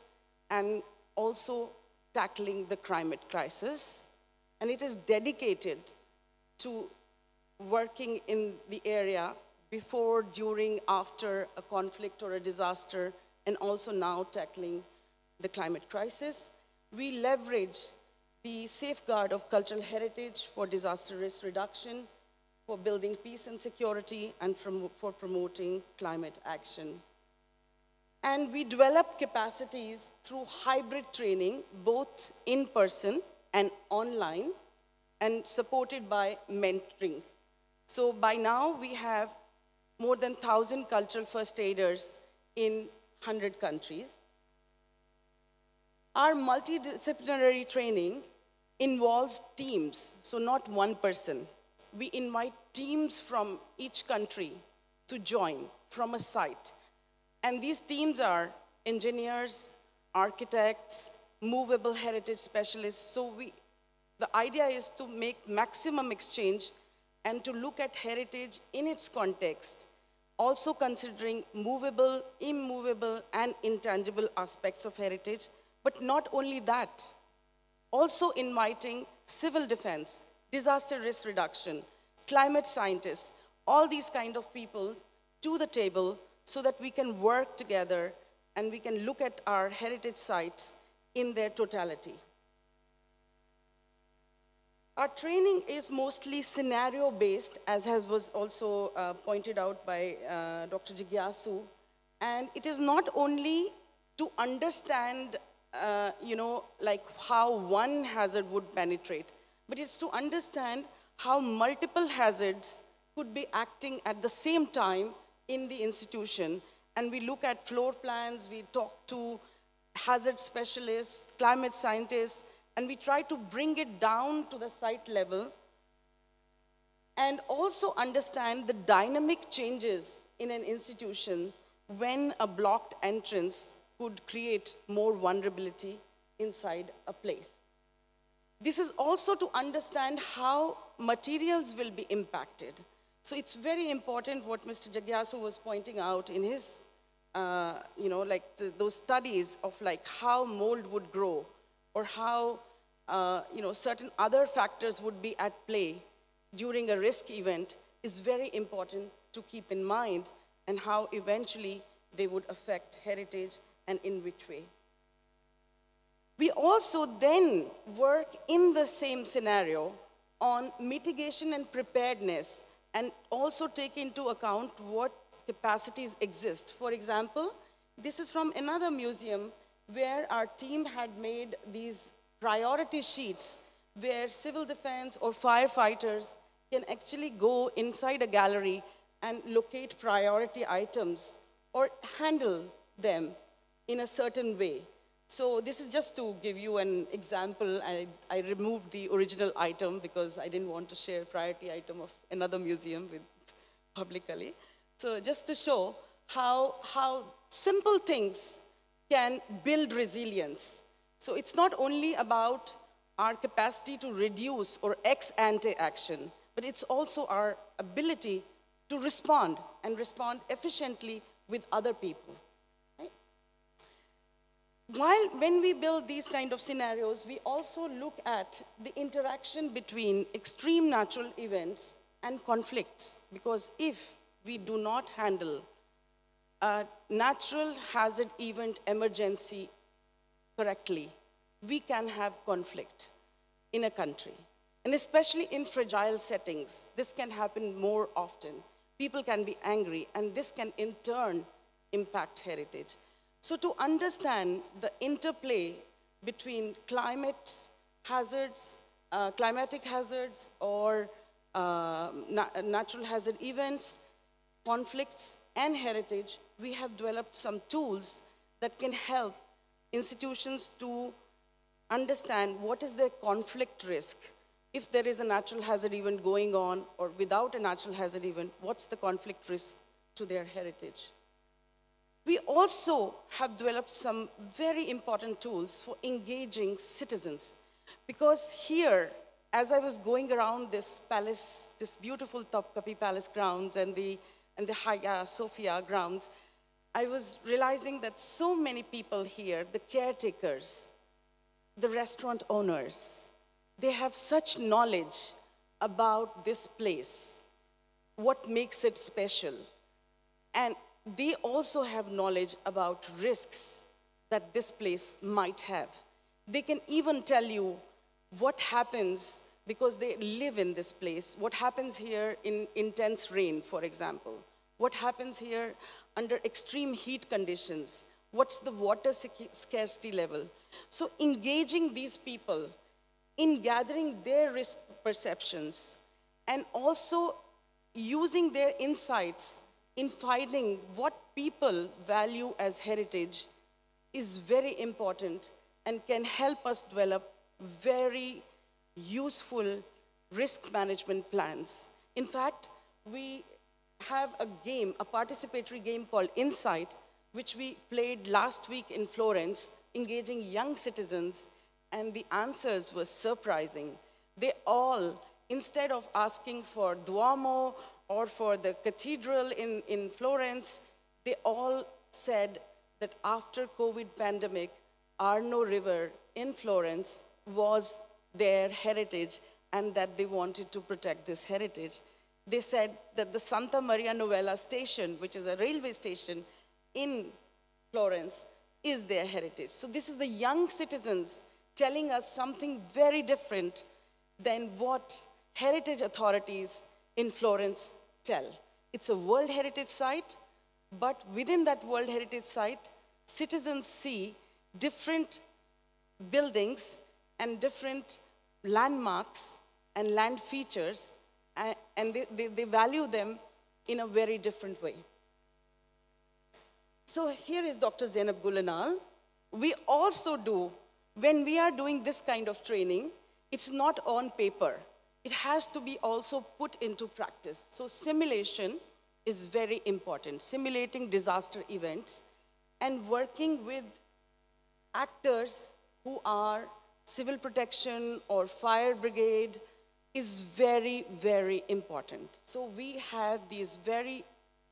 and also tackling the climate crisis. And it is dedicated to working in the area before, during, after a conflict or a disaster, and also now tackling the climate crisis. We leverage the safeguard of cultural heritage for disaster risk reduction, for building peace and security, and for promoting climate action. And we develop capacities through hybrid training, both in person and online, and supported by mentoring. So by now, we have more than 1,000 cultural first aiders in 100 countries. Our multidisciplinary training involves teams, so not one person. We invite teams from each country to join from a site. And these teams are engineers, architects, movable heritage specialists. So the idea is to make maximum exchange and to look at heritage in its context, also considering movable, immovable, and intangible aspects of heritage. But not only that, also inviting civil defense, disaster risk reduction, climate scientists, all these kind of people to the table so that we can work together and we can look at our heritage sites in their totality. Our training is mostly scenario-based, as was also pointed out by Dr. Jigyasu. And it is not only to understand, like how one hazard would penetrate, but it's to understand how multiple hazards could be acting at the same time in the institution. And we look at floor plans, we talk to hazard specialists, climate scientists, and we try to bring it down to the site level and also understand the dynamic changes in an institution when a blocked entrance could create more vulnerability inside a place. This is also to understand how materials will be impacted. So it's very important what Mr. Jagyasu was pointing out in his, those studies of like how mold would grow or how, certain other factors would be at play during a risk event is very important to keep in mind, and how eventually they would affect heritage and in which way. We also then work in the same scenario on mitigation and preparedness, and also take into account what capacities exist. For example, this is from another museum where our team had made these priority sheets where civil defense or firefighters can actually go inside a gallery and locate priority items or handle them in a certain way. So this is just to give you an example. I removed the original item because I didn't want to share priority item of another museum with publicly. So just to show how simple things can build resilience. So it's not only about our capacity to reduce or ex-ante action, but it's also our ability to respond and respond efficiently with other people. Right? When we build these kind of scenarios, we also look at the interaction between extreme natural events and conflicts, because if we do not handle a natural hazard event emergency correctly, we can have conflict in a country. And especially in fragile settings, this can happen more often. People can be angry, and this can in turn impact heritage. So to understand the interplay between climate hazards, climatic hazards, or natural hazard events, conflicts, and heritage, we have developed some tools that can help institutions to understand what is their conflict risk. If there is a natural hazard event going on, or without a natural hazard event, what's the conflict risk to their heritage? We also have developed some very important tools for engaging citizens. Because here, as I was going around this palace, this beautiful Topkapi Palace grounds and the Hagia Sophia grounds, I was realizing that so many people here, the caretakers, the restaurant owners, they have such knowledge about this place, what makes it special. And they also have knowledge about risks that this place might have. They can even tell you what happens because they live in this place, what happens here in intense rain, for example, what happens here under extreme heat conditions, what's the water scarcity level. So engaging these people in gathering their risk perceptions and also using their insights in finding what people value as heritage is very important and can help us develop very useful risk management plans. In fact, we have a game, a participatory game called Insight, which we played last week in Florence, engaging young citizens, and the answers were surprising. They all, instead of asking for Duomo or for the cathedral in Florence, they all said that after COVID pandemic, Arno River in Florence was their heritage and that they wanted to protect this heritage. they said that the Santa Maria Novella station, which is a railway station in Florence, is their heritage. So this is the young citizens telling us something very different than what heritage authorities in Florence tell. It's a World Heritage Site, but within that World Heritage Site, citizens see different buildings and different landmarks and land features, and they value them in a very different way. So here is Dr. Zainab Gulanal. We also do, when we are doing this kind of training, it's not on paper. It has to be also put into practice. So simulation is very important. Simulating disaster events and working with actors who are civil protection or fire brigade is very, very important. So we have these very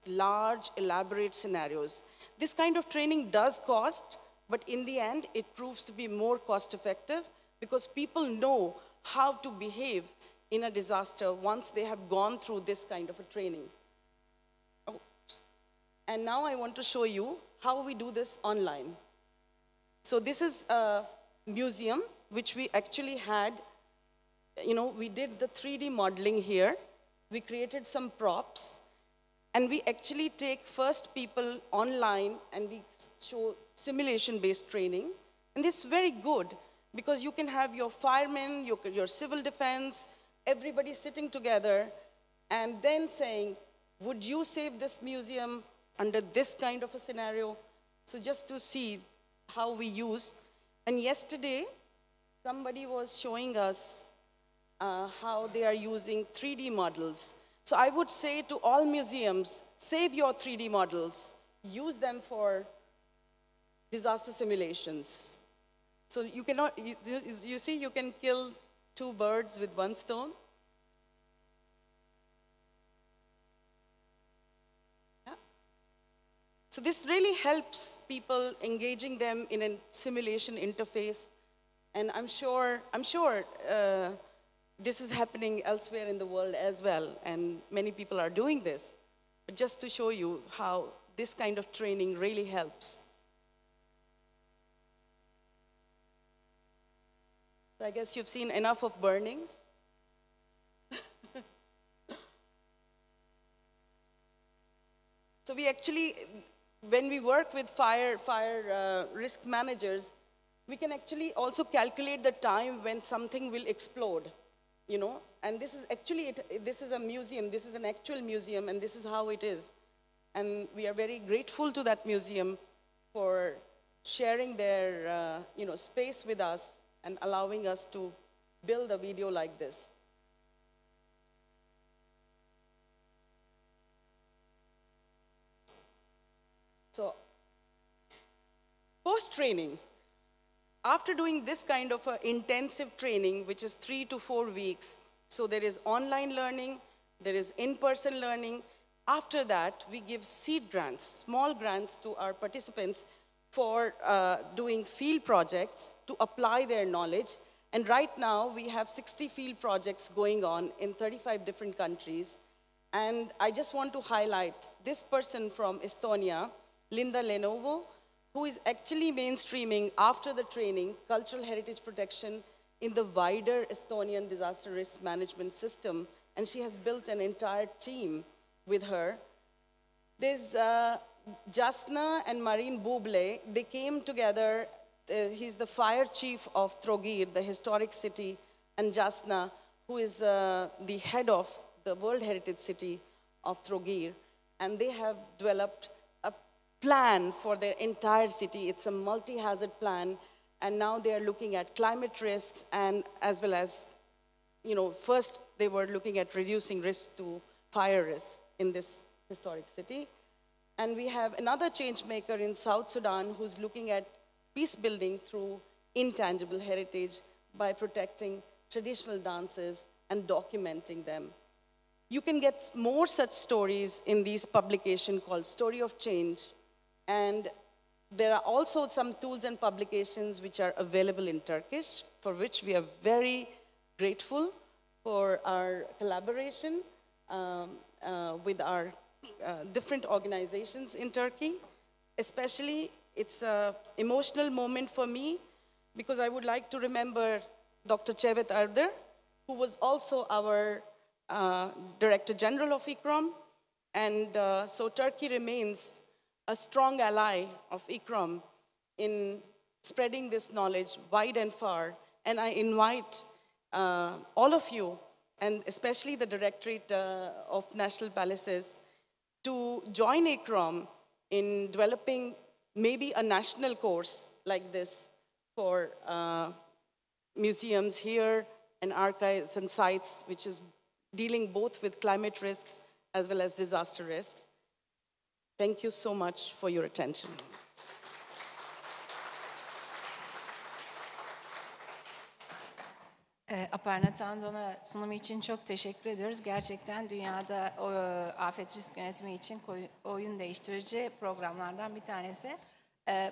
large, elaborate scenarios. This kind of training does cost, but in the end, it proves to be more cost-effective because people know how to behave in a disaster once they have gone through this kind of a training. Oh. And now I want to show you how we do this online. So this is a museum which we actually had, we did the 3D modeling here. We created some props. And we actually take first people online and we show simulation-based training. And it's very good because you can have your firemen, your civil defense, everybody sitting together and then saying, would you save this museum under this kind of a scenario? So just to see how we use. And yesterday, somebody was showing us how they are using 3D models. So I would say to all museums, save your 3D models, use them for disaster simulations. So you cannot, you see, you can kill 2 birds with 1 stone. Yeah. So this really helps people, engaging them in a simulation interface. And I'm sure this is happening elsewhere in the world as well, and many people are doing this. But just to show you how this kind of training really helps. So I guess you've seen enough of burning. So we actually, when we work with fire risk managers, we can actually also calculate the time when something will explode. And this is actually, this is a museum, this is an actual museum, and this is how it is. And we are very grateful to that museum for sharing their, space with us and allowing us to build a video like this. So, post-training. After doing this kind of intensive training, which is 3 to 4 weeks, so there is online learning, there is in-person learning. After that, we give seed grants, small grants to our participants for doing field projects to apply their knowledge. And right now, we have 60 field projects going on in 35 different countries. And I just want to highlight this person from Estonia, Linda Lenovo, who is actually mainstreaming, after the training, cultural heritage protection in the wider Estonian disaster risk management system. And she has built an entire team with her. There's Jasna and Marine Buble. They came together. He's the fire chief of Trogir, the historic city, and Jasna, who is the head of the World Heritage City of Trogir. And they have developed plan for their entire city. It's a multi-hazard plan, and now they are looking at climate risks and as well as, first they were looking at reducing risk to fire risk in this historic city. And we have another change maker in South Sudan who's looking at peace building through intangible heritage by protecting traditional dances and documenting them. You can get more such stories in these publications called Story of Change. And there are also some tools and publications which are available in Turkish, for which we are very grateful for our collaboration. with our different organizations in Turkey. Especially, it's an emotional moment for me because I would like to remember Dr. Cevdet Erdar, who was also our Director General of ICROM. And so Turkey remains a strong ally of ICROM in spreading this knowledge wide and far. And I invite all of you, and especially the Directorate of National Palaces, to join ICROM in developing maybe a national course like this for museums here and archives and sites, which is dealing both with climate risks as well as disaster risks. Thank you so much for your attention. Aparna Tandon'a sunumu için çok teşekkür ediyoruz. Gerçekten dünyada afet risk yönetimi için oyun değiştirici programlardan bir tanesi.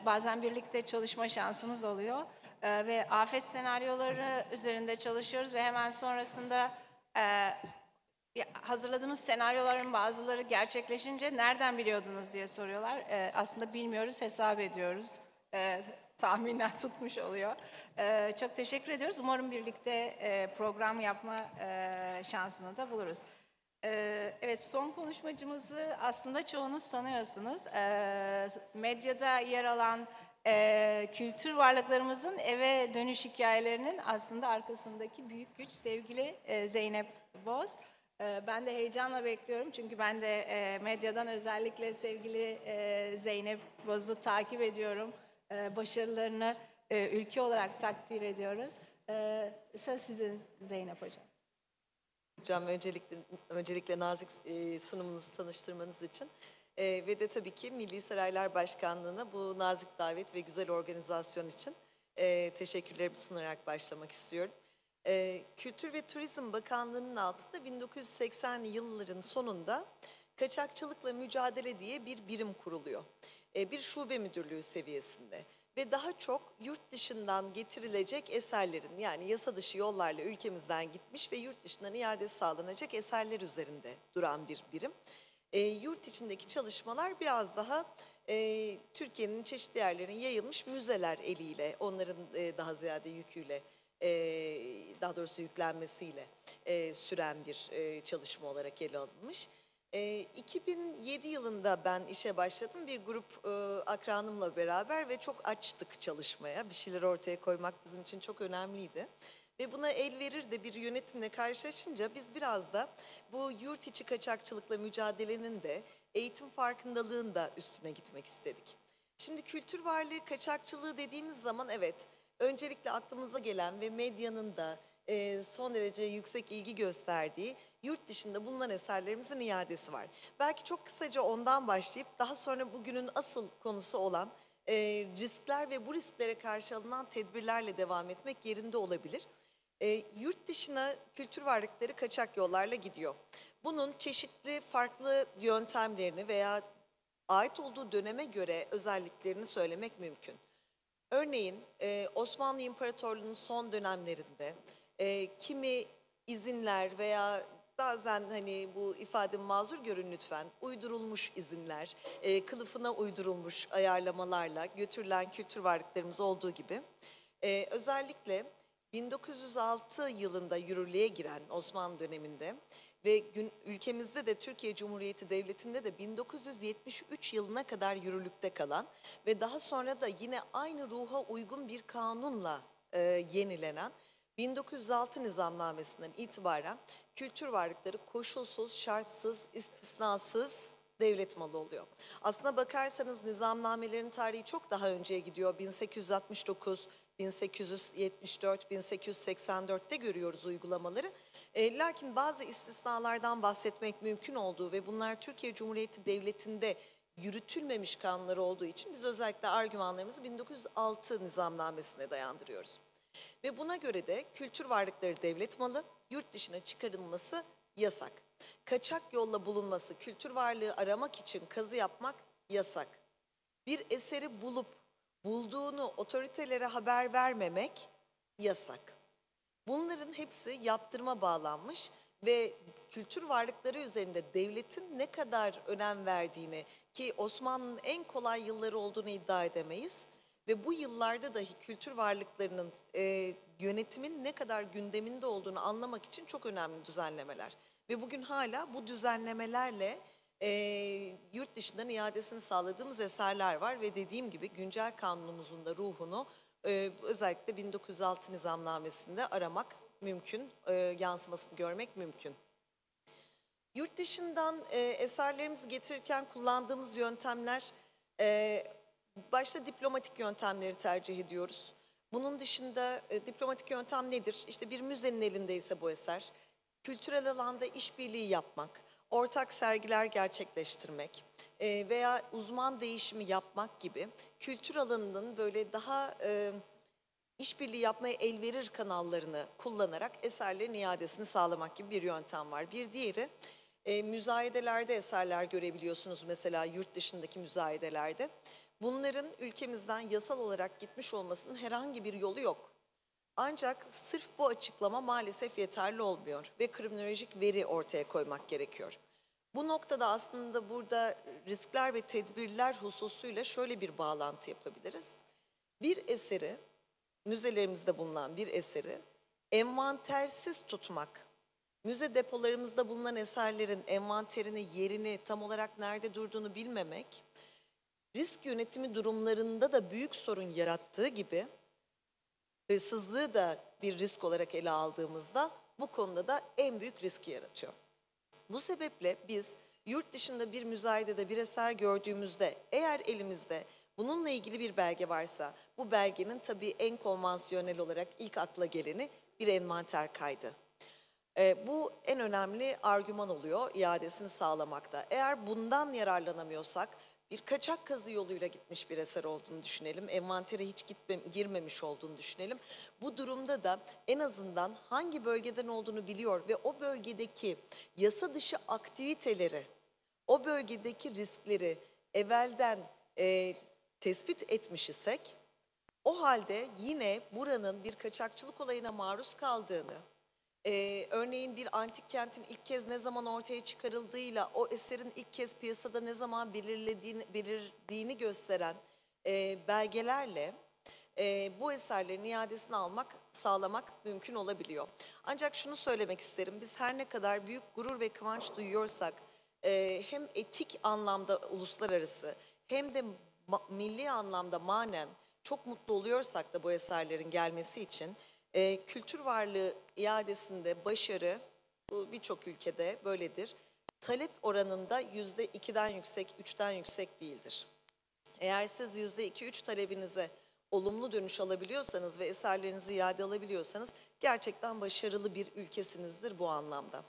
Bazen birlikte çalışma şansımız oluyor ve afet senaryoları üzerinde çalışıyoruz ve hemen sonrasında hazırladığımız senaryoların bazıları gerçekleşince nereden biliyordunuz diye soruyorlar. Aslında bilmiyoruz, hesap ediyoruz. Tahminler tutmuş oluyor. Çok teşekkür ediyoruz. Umarım birlikte program yapma şansını da buluruz. Evet, son konuşmacımızı aslında çoğunuz tanıyorsunuz. Medyada yer alan kültür varlıklarımızın eve dönüş hikayelerinin aslında arkasındaki büyük güç sevgili Zeynep Boz. Ben de heyecanla bekliyorum çünkü ben de medyadan özellikle sevgili Zeynep Boz'u takip ediyorum. Başarılarını ülke olarak takdir ediyoruz. Söz sizin Zeynep Hocam. Hocam öncelikle nazik sunumunuzu tanıştırmanız için ve de tabii ki Milli Saraylar Başkanlığı'na bu nazik davet ve güzel organizasyon için teşekkürlerimi sunarak başlamak istiyorum. Kültür ve Turizm Bakanlığı'nın altında 1980'li yılların sonunda kaçakçılıkla mücadele diye bir birim kuruluyor. Bir şube müdürlüğü seviyesinde ve daha çok yurt dışından getirilecek eserlerin, yani yasa dışı yollarla ülkemizden gitmiş ve yurt dışından iadesi sağlanacak eserler üzerinde duran bir birim. Yurt içindeki çalışmalar biraz daha Türkiye'nin çeşitli yerlerine yayılmış müzeler eliyle, onların daha ziyade yüküyle, daha doğrusu yüklenmesiyle süren bir çalışma olarak ele alınmış. 2007 yılında ben işe başladım. Bir grup akranımla beraber ve çok açtık çalışmaya. Bir şeyler ortaya koymak bizim için çok önemliydi. Ve buna el verir de bir yönetimle karşılaşınca biz biraz da bu yurt içi kaçakçılıkla mücadelenin de eğitim farkındalığın da üstüne gitmek istedik. Şimdi kültür varlığı kaçakçılığı dediğimiz zaman evet, öncelikle aklımıza gelen ve medyanın da son derece yüksek ilgi gösterdiği yurt dışında bulunan eserlerimizin iadesi var. Belki çok kısaca ondan başlayıp daha sonra bugünün asıl konusu olan riskler ve bu risklere karşı alınan tedbirlerle devam etmek yerinde olabilir. Yurt dışına kültür varlıkları kaçak yollarla gidiyor. Bunun çeşitli farklı yöntemlerini veya ait olduğu döneme göre özelliklerini söylemek mümkün. Örneğin Osmanlı İmparatorluğu'nun son dönemlerinde kimi izinler veya bazen hani bu ifade mazur görün lütfen, uydurulmuş izinler, kılıfına uydurulmuş ayarlamalarla götürülen kültür varlıklarımız olduğu gibi özellikle 1906 yılında yürürlüğe giren Osmanlı döneminde ve ülkemizde de Türkiye Cumhuriyeti Devleti'nde de 1973 yılına kadar yürürlükte kalan ve daha sonra da yine aynı ruha uygun bir kanunla yenilenen 1906 nizamnamesinden itibaren kültür varlıkları koşulsuz, şartsız, istisnasız devlet malı oluyor. Aslına bakarsanız nizamnamelerin tarihi çok daha önceye gidiyor. 1869, 1874, 1884'te görüyoruz uygulamaları. Lakin bazı istisnalardan bahsetmek mümkün olduğu ve bunlar Türkiye Cumhuriyeti Devleti'nde yürütülmemiş kanunları olduğu için biz özellikle argümanlarımızı 1906 nizamnamesine dayandırıyoruz. Ve buna göre de kültür varlıkları devlet malı, yurt dışına çıkarılması yasak. Kaçak yolla bulunması, kültür varlığı aramak için kazı yapmak yasak. Bir eseri bulup bulduğunu otoritelere haber vermemek yasak. Bunların hepsi yaptırıma bağlanmış ve kültür varlıkları üzerinde devletin ne kadar önem verdiğini, ki Osmanlı'nın en kolay yılları olduğunu iddia edemeyiz. Ve bu yıllarda dahi kültür varlıklarının yönetimin ne kadar gündeminde olduğunu anlamak için çok önemli düzenlemeler. Ve bugün hala bu düzenlemelerle yurt dışından iadesini sağladığımız eserler var. Ve dediğim gibi güncel kanunumuzun da ruhunu özellikle 1906 nizamnamesinde aramak mümkün, yansımasını görmek mümkün. Yurt dışından eserlerimizi getirirken kullandığımız yöntemler, başta diplomatik yöntemleri tercih ediyoruz. Bunun dışında diplomatik yöntem nedir? İşte bir müzenin elindeyse bu eser, kültürel alanda işbirliği yapmak, ortak sergiler gerçekleştirmek veya uzman değişimi yapmak gibi kültür alanının böyle daha işbirliği yapmaya elverir kanallarını kullanarak eserlerin iadesini sağlamak gibi bir yöntem var. Bir diğeri, müzayedelerde eserler görebiliyorsunuz mesela yurt dışındaki müzayedelerde. Bunların ülkemizden yasal olarak gitmiş olmasının herhangi bir yolu yok. Ancak sırf bu açıklama maalesef yeterli olmuyor ve kriminolojik veri ortaya koymak gerekiyor. Bu noktada aslında burada riskler ve tedbirler hususuyla şöyle bir bağlantı yapabiliriz. Bir eseri, müzelerimizde bulunan bir eseri envantersiz tutmak, müze depolarımızda bulunan eserlerin envanterini, yerini, tam olarak nerede durduğunu bilmemek, risk yönetimi durumlarında da büyük sorun yarattığı gibi, hırsızlığı da bir risk olarak ele aldığımızda bu konuda da en büyük riski yaratıyor. Bu sebeple biz yurt dışında bir müzayedede bir eser gördüğümüzde eğer elimizde bununla ilgili bir belge varsa bu belgenin tabii en konvansiyonel olarak ilk akla geleni bir envanter kaydı. Bu en önemli argüman oluyor iadesini sağlamakta. Eğer bundan yararlanamıyorsak bir kaçak kazı yoluyla gitmiş bir eser olduğunu düşünelim. Envantere hiç girmemiş olduğunu düşünelim. Bu durumda da en azından hangi bölgeden olduğunu biliyor ve o bölgedeki yasa dışı aktiviteleri, o bölgedeki riskleri evvelden tespit etmiş isek, o halde yine buranın bir kaçakçılık olayına maruz kaldığını, örneğin bir antik kentin ilk kez ne zaman ortaya çıkarıldığıyla o eserin ilk kez piyasada ne zaman belirdiğini gösteren belgelerle bu eserlerin iadesini sağlamak mümkün olabiliyor. Ancak şunu söylemek isterim, biz her ne kadar büyük gurur ve kıvanç duyuyorsak hem etik anlamda uluslararası hem de milli anlamda manen çok mutlu oluyorsak da bu eserlerin gelmesi için kültür varlığı iadesinde başarı, bu birçok ülkede böyledir, talep oranında %2'den yüksek, 3'ten yüksek değildir. Eğer siz %2-3 talebinize olumlu dönüş alabiliyorsanız ve eserlerinizi iade alabiliyorsanız gerçekten başarılı bir ülkesinizdir bu anlamda.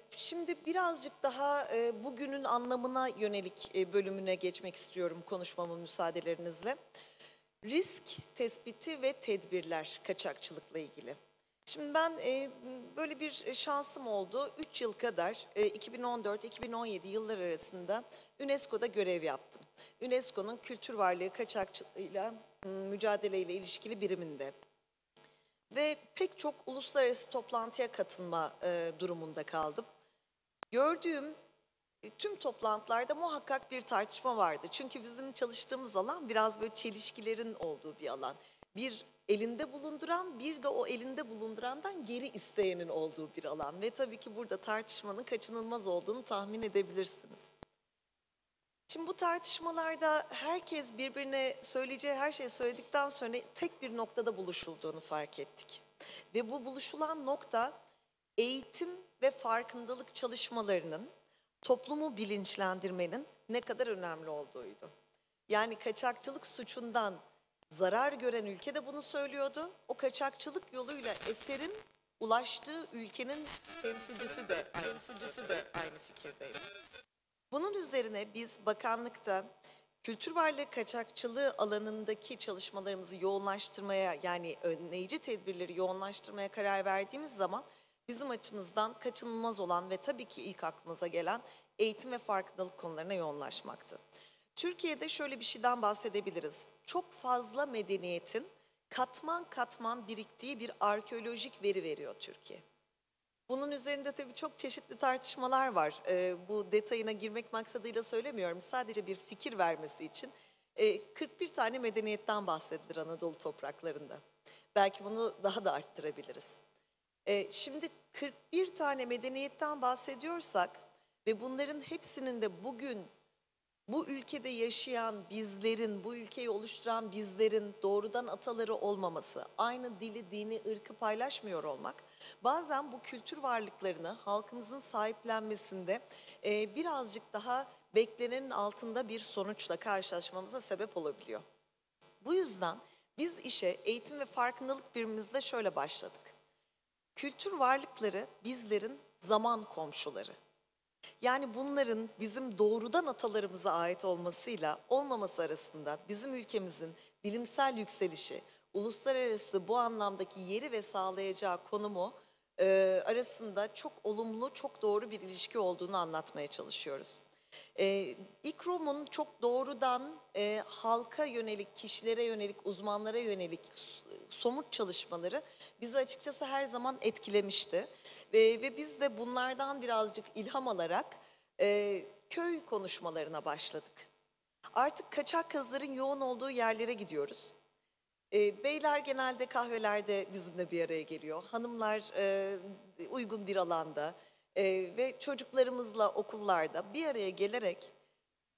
Şimdi birazcık daha bugünün anlamına yönelik bölümüne geçmek istiyorum konuşmamın müsaadelerinizle. Risk tespiti ve tedbirler kaçakçılıkla ilgili. Şimdi ben böyle bir şansım oldu. 3 yıl kadar 2014-2017 yıllar arasında UNESCO'da görev yaptım. UNESCO'nun kültür varlığı kaçakçılığıyla mücadeleyle ilişkili biriminde. Ve pek çok uluslararası toplantıya katılma durumunda kaldım. Gördüğüm tüm toplantılarda muhakkak bir tartışma vardı. Çünkü bizim çalıştığımız alan biraz böyle çelişkilerin olduğu bir alan. Bir elinde bulunduran, bir de o elinde bulundurandan geri isteyenin olduğu bir alan. Ve tabii ki burada tartışmanın kaçınılmaz olduğunu tahmin edebilirsiniz. Şimdi bu tartışmalarda herkes birbirine söyleyeceği her şeyi söyledikten sonra tek bir noktada buluşulduğunu fark ettik. Ve bu buluşulan nokta eğitim ve farkındalık çalışmalarının, toplumu bilinçlendirmenin ne kadar önemli olduğuydu. Yani kaçakçılık suçundan zarar gören ülke de bunu söylüyordu. O kaçakçılık yoluyla eserin ulaştığı ülkenin temsilcisi de aynı fikirdeydi. Bunun üzerine biz bakanlıkta kültür varlığı kaçakçılığı alanındaki çalışmalarımızı yoğunlaştırmaya, yani önleyici tedbirleri yoğunlaştırmaya karar verdiğimiz zaman bizim açımızdan kaçınılmaz olan ve tabii ki ilk aklımıza gelen eğitim ve farkındalık konularına yoğunlaşmaktı. Türkiye'de şöyle bir şeyden bahsedebiliriz. Çok fazla medeniyetin katman katman biriktiği bir arkeolojik veri veriyor Türkiye. Bunun üzerinde tabii çok çeşitli tartışmalar var. Bu detayına girmek maksadıyla söylemiyorum. Sadece bir fikir vermesi için. 41 tane medeniyetten bahsedilir Anadolu topraklarında. Belki bunu daha da arttırabiliriz. Şimdi 41 tane medeniyetten bahsediyorsak ve bunların hepsinin de bugün bu ülkede yaşayan bizlerin, bu ülkeyi oluşturan bizlerin doğrudan ataları olmaması, aynı dili, dini, ırkı paylaşmıyor olmak, bazen bu kültür varlıklarını halkımızın sahiplenmesinde birazcık daha beklenenin altında bir sonuçla karşılaşmamıza sebep olabiliyor. Bu yüzden biz işe eğitim ve farkındalık birimimizde şöyle başladık. Kültür varlıkları bizlerin zaman komşuları. Yani bunların bizim doğrudan atalarımıza ait olmasıyla olmaması arasında bizim ülkemizin bilimsel yükselişi, uluslararası bu anlamdaki yeri ve sağlayacağı konumu arasında çok olumlu, çok doğru bir ilişki olduğunu anlatmaya çalışıyoruz. İKROM'un çok doğrudan halka yönelik, kişilere yönelik, uzmanlara yönelik somut çalışmaları bizi açıkçası her zaman etkilemişti. Ve biz de bunlardan birazcık ilham alarak köy konuşmalarına başladık. Artık kaçak kızların yoğun olduğu yerlere gidiyoruz. Beyler genelde kahvelerde bizimle bir araya geliyor. Hanımlar uygun bir alanda ve çocuklarımızla okullarda bir araya gelerek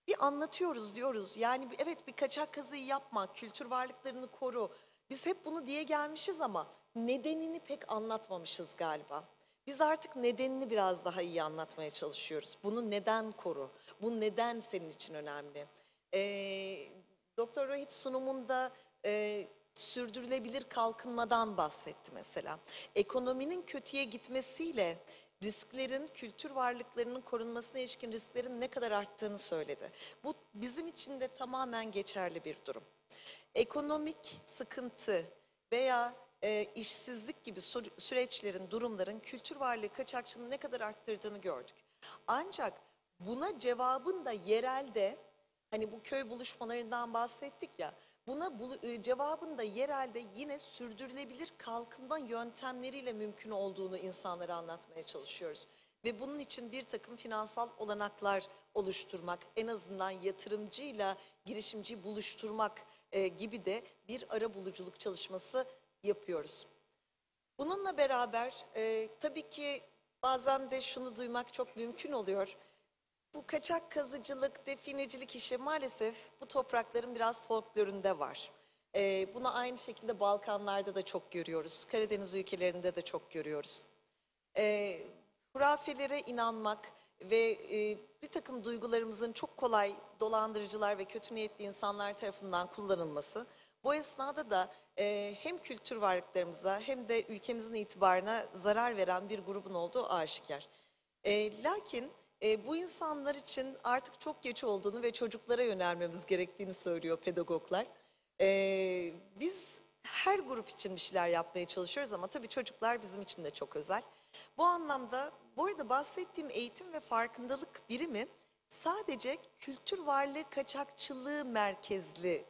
bir anlatıyoruz diyoruz. Yani evet bir kaçak kazıyı yapma, kültür varlıklarını koru. Biz hep bunu diye gelmişiz ama nedenini pek anlatmamışız galiba. Biz artık nedenini biraz daha iyi anlatmaya çalışıyoruz. Bunu neden koru? Bu neden senin için önemli? Doktor Rohit sunumunda sürdürülebilir kalkınmadan bahsetti mesela. Ekonominin kötüye gitmesiyle risklerin, kültür varlıklarının korunmasına ilişkin risklerin ne kadar arttığını söyledi. Bu bizim için de tamamen geçerli bir durum. Ekonomik sıkıntı veya işsizlik gibi süreçlerin, durumların kültür varlığı kaçakçılığını ne kadar arttırdığını gördük. Ancak buna cevabın da yerelde, hani bu köy buluşmalarından bahsettik ya, buna cevabın da yerelde yine sürdürülebilir kalkınma yöntemleriyle mümkün olduğunu insanlara anlatmaya çalışıyoruz. Ve bunun için bir takım finansal olanaklar oluşturmak, en azından yatırımcıyla girişimciyi buluşturmak gibi de bir arabuluculuk çalışması yapıyoruz. Bununla beraber tabii ki bazen de şunu duymak çok mümkün oluyor. Bu kaçak kazıcılık, definecilik işi maalesef bu toprakların biraz folklorunda var. Bunu aynı şekilde Balkanlarda da çok görüyoruz. Karadeniz ülkelerinde de çok görüyoruz. Hurafelere inanmak ve bir takım duygularımızın çok kolay dolandırıcılar ve kötü niyetli insanlar tarafından kullanılması, bu esnada da hem kültür varlıklarımıza hem de ülkemizin itibarına zarar veren bir grubun olduğu aşikar. Lakin bu insanlar için artık çok geç olduğunu ve çocuklara yönelmemiz gerektiğini söylüyor pedagoglar. Biz her grup için bir şeyler yapmaya çalışıyoruz ama tabii çocuklar bizim için de çok özel. Bu anlamda bu arada bahsettiğim eğitim ve farkındalık birimi sadece kültür varlığı kaçakçılığı merkezli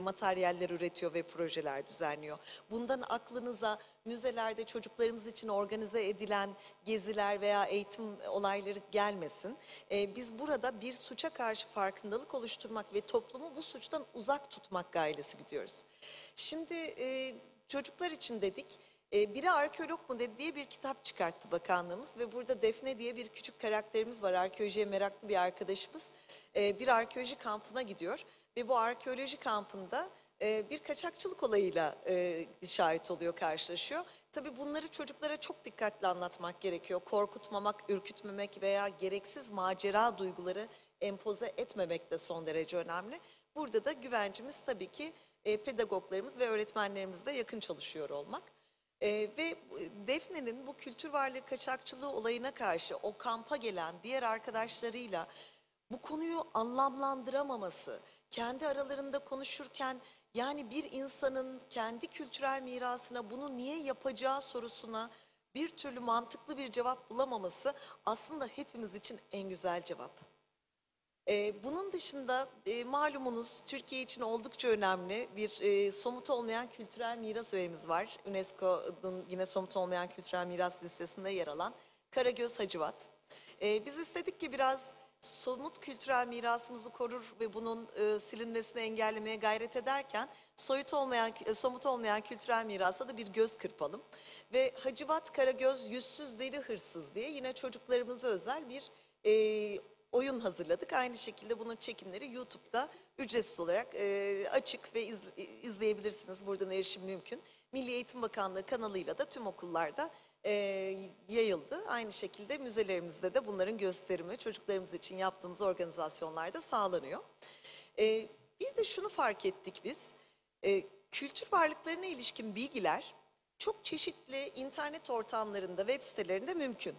materyaller üretiyor ve projeler düzenliyor. Bundan aklınıza müzelerde çocuklarımız için organize edilen geziler veya eğitim olayları gelmesin. Biz burada bir suça karşı farkındalık oluşturmak ve toplumu bu suçtan uzak tutmak gayesi gidiyoruz. Şimdi çocuklar için dedik. Biri arkeolog mu dedi diye bir kitap çıkarttı bakanlığımız ve burada Defne diye bir küçük karakterimiz var. Arkeolojiye meraklı bir arkadaşımız. Bir arkeoloji kampına gidiyor ve bu arkeoloji kampında bir kaçakçılık olayıyla şahit oluyor, karşılaşıyor. Tabii bunları çocuklara çok dikkatli anlatmak gerekiyor. Korkutmamak, ürkütmemek veya gereksiz macera duyguları empoze etmemek de son derece önemli. Burada da güvencimiz tabii ki pedagoglarımız ve öğretmenlerimizle yakın çalışıyor olmak. Ve Defne'nin bu kültür varlığı kaçakçılığı olayına karşı o kampa gelen diğer arkadaşlarıyla bu konuyu anlamlandıramaması, kendi aralarında konuşurken yani bir insanın kendi kültürel mirasına bunu niye yapacağı sorusuna bir türlü mantıklı bir cevap bulamaması aslında hepimiz için en güzel cevap. Bunun dışında malumunuz Türkiye için oldukça önemli bir somut olmayan kültürel miras öğemiz var. UNESCO'nun yine somut olmayan kültürel miras listesinde yer alan Karagöz Hacivat. Biz istedik ki biraz somut kültürel mirasımızı korur ve bunun silinmesini engellemeye gayret ederken somut olmayan kültürel mirasa da bir göz kırpalım. Ve Hacivat Karagöz Yüzsüz Deli Hırsız diye yine çocuklarımıza özel bir oyun hazırladık. Aynı şekilde bunun çekimleri YouTube'da ücretsiz olarak açık ve izleyebilirsiniz. Buradan erişim mümkün. Milli Eğitim Bakanlığı kanalıyla da tüm okullarda yayıldı. Aynı şekilde müzelerimizde de bunların gösterimi çocuklarımız için yaptığımız organizasyonlarda sağlanıyor. Bir de şunu fark ettik biz. Kültür varlıklarına ilişkin bilgiler çok çeşitli internet ortamlarında, web sitelerinde mümkün.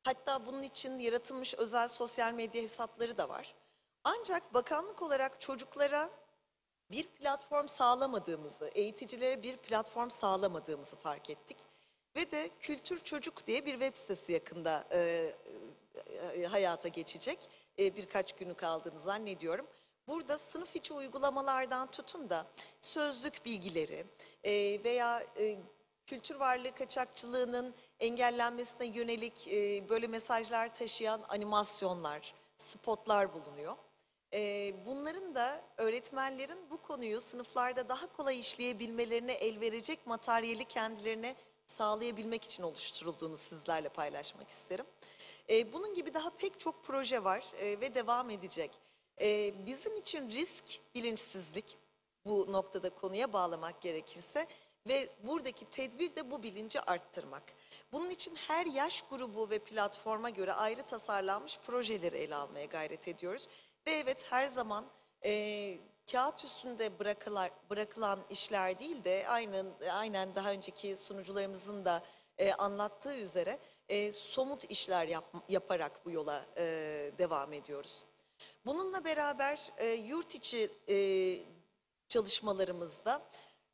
Hatta bunun için yaratılmış özel sosyal medya hesapları da var. Ancak bakanlık olarak çocuklara bir platform sağlamadığımızı, eğiticilere bir platform sağlamadığımızı fark ettik. Ve de Kültür Çocuk diye bir web sitesi yakında hayata geçecek. Birkaç günü kaldığını zannediyorum. Burada sınıf içi uygulamalardan tutun da sözlük bilgileri veya kültür varlığı kaçakçılığının engellenmesine yönelik böyle mesajlar taşıyan animasyonlar, spotlar bulunuyor. Bunların da öğretmenlerin bu konuyu sınıflarda daha kolay işleyebilmelerine el verecek materyali kendilerine sağlayabilmek için oluşturulduğunu sizlerle paylaşmak isterim. Bunun gibi daha pek çok proje var ve devam edecek. Bizim için risk, bilinçsizlik, bu noktada konuya bağlamak gerekirse ve buradaki tedbir de bu bilinci arttırmak. Bunun için her yaş grubu ve platforma göre ayrı tasarlanmış projeleri ele almaya gayret ediyoruz. Ve evet, her zaman kağıt üstünde bırakılan işler değil de aynen daha önceki sunucularımızın da anlattığı üzere somut işler yaparak bu yola devam ediyoruz. Bununla beraber yurt içi çalışmalarımızda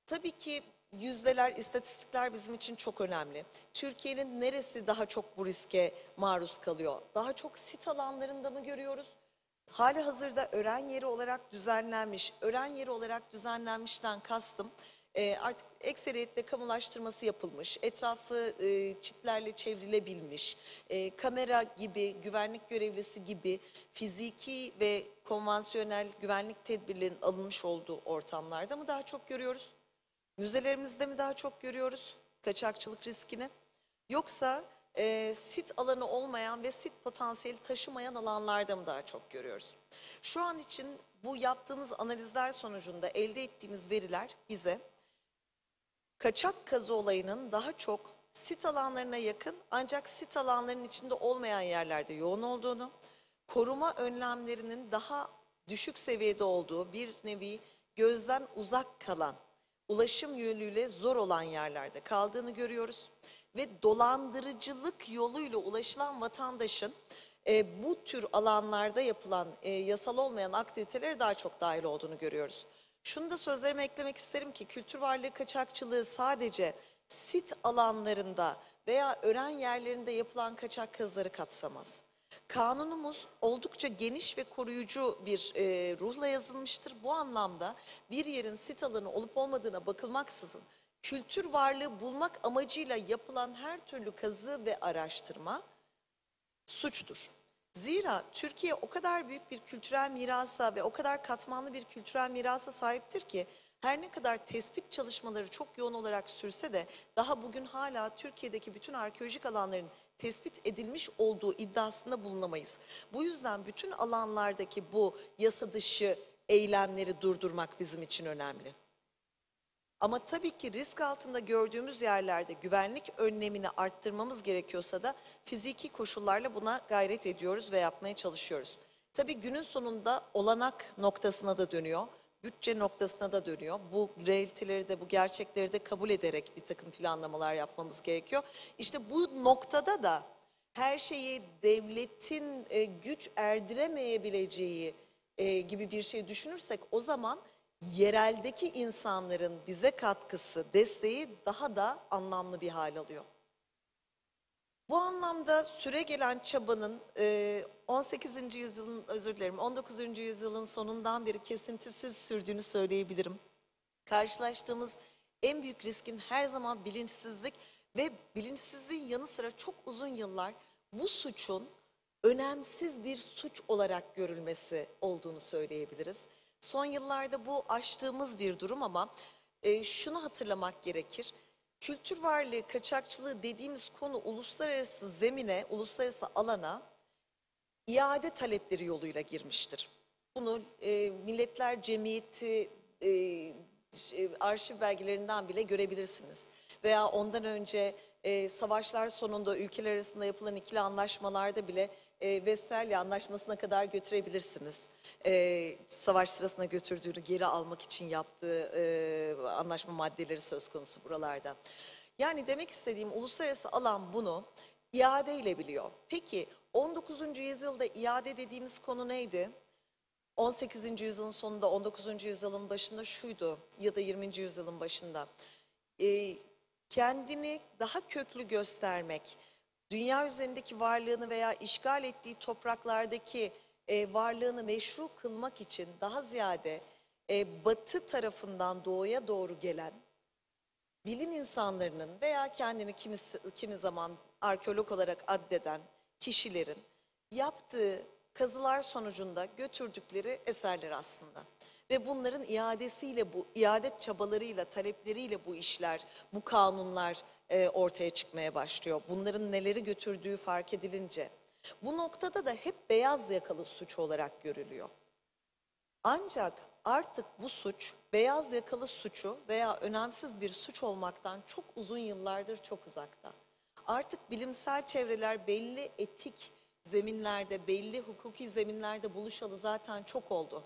tabii ki yüzdeler, istatistikler bizim için çok önemli. Türkiye'nin neresi daha çok bu riske maruz kalıyor? Daha çok sit alanlarında mı görüyoruz? Halihazırda öğren yeri olarak düzenlenmiş, öğren yeri olarak düzenlenmişten kastım artık ekseriyetle kamulaştırması yapılmış, etrafı çitlerle çevrilebilmiş, kamera gibi, güvenlik görevlisi gibi fiziki ve konvansiyonel güvenlik tedbirlerinin alınmış olduğu ortamlarda mı daha çok görüyoruz? Müzelerimizde mi daha çok görüyoruz kaçakçılık riskini? Yoksa sit alanı olmayan ve sit potansiyeli taşımayan alanlarda mı daha çok görüyoruz? Şu an için bu yaptığımız analizler sonucunda elde ettiğimiz veriler bize kaçak kazı olayının daha çok sit alanlarına yakın ancak sit alanlarının içinde olmayan yerlerde yoğun olduğunu, koruma önlemlerinin daha düşük seviyede olduğu, bir nevi gözden uzak kalan, ulaşım yönüyle zor olan yerlerde kaldığını görüyoruz. Ve dolandırıcılık yoluyla ulaşılan vatandaşın bu tür alanlarda yapılan yasal olmayan aktivitelere daha çok dahil olduğunu görüyoruz. Şunu da sözlerime eklemek isterim ki kültür varlığı kaçakçılığı sadece sit alanlarında veya öğren yerlerinde yapılan kaçak kazıları kapsamaz. Kanunumuz oldukça geniş ve koruyucu bir ruhla yazılmıştır. Bu anlamda bir yerin sit alanı olup olmadığına bakılmaksızın kültür varlığı bulmak amacıyla yapılan her türlü kazı ve araştırma suçtur. Zira Türkiye o kadar büyük bir kültürel mirasa ve o kadar katmanlı bir kültürel mirasa sahiptir ki her ne kadar tespit çalışmaları çok yoğun olarak sürse de daha bugün hala Türkiye'deki bütün arkeolojik alanların tespit edilmiş olduğu iddiasında bulunamayız. Bu yüzden bütün alanlardaki bu yasa dışı eylemleri durdurmak bizim için önemli. Ama tabii ki risk altında gördüğümüz yerlerde güvenlik önlemini arttırmamız gerekiyorsa da fiziki koşullarla buna gayret ediyoruz ve yapmaya çalışıyoruz. Tabii günün sonunda olanak noktasına da dönüyor, bütçe noktasına da dönüyor. Bu realiteleri de, bu gerçekleri de kabul ederek bir takım planlamalar yapmamız gerekiyor. İşte bu noktada da her şeyi devletin güç erdiremeyebileceği gibi bir şey düşünürsek o zaman yereldeki insanların bize katkısı, desteği daha da anlamlı bir hal alıyor. Bu anlamda süregelen çabanın 18. yüzyılın, özür dilerim, 19. yüzyılın sonundan beri kesintisiz sürdüğünü söyleyebilirim. Karşılaştığımız en büyük riskin her zaman bilinçsizlik ve bilinçsizliğin yanı sıra çok uzun yıllar bu suçun önemsiz bir suç olarak görülmesi olduğunu söyleyebiliriz. Son yıllarda bu aştığımız bir durum ama şunu hatırlamak gerekir. Kültür varlığı, kaçakçılığı dediğimiz konu uluslararası zemine, uluslararası alana iade talepleri yoluyla girmiştir. Bunu Milletler Cemiyeti arşiv belgelerinden bile görebilirsiniz. Veya ondan önce savaşlar sonunda ülkeler arasında yapılan ikili anlaşmalarda bile Westfalia Anlaşması'na kadar götürebilirsiniz. Savaş sırasında götürdüğünü geri almak için yaptığı anlaşma maddeleri söz konusu buralarda. Yani demek istediğim uluslararası alan bunu iade ile biliyor. Peki 19. yüzyılda iade dediğimiz konu neydi? 18. yüzyılın sonunda 19. yüzyılın başında şuydu ya da 20. yüzyılın başında. Kendini daha köklü göstermek, dünya üzerindeki varlığını veya işgal ettiği topraklardaki varlığını meşru kılmak için daha ziyade batı tarafından doğuya doğru gelen bilim insanlarının veya kendini kimi zaman arkeolog olarak addeden kişilerin yaptığı kazılar sonucunda götürdükleri eserler aslında. Ve bunların iadesiyle, bu iade çabalarıyla, talepleriyle bu işler, bu kanunlar ortaya çıkmaya başlıyor. Bunların neleri götürdüğü fark edilince. Bu noktada da hep beyaz yakalı suç olarak görülüyor. Ancak artık bu suç, beyaz yakalı suçu veya önemsiz bir suç olmaktan çok uzun yıllardır çok uzakta. Artık bilimsel çevreler belli etik zeminlerde, belli hukuki zeminlerde buluşalı zaten çok oldu.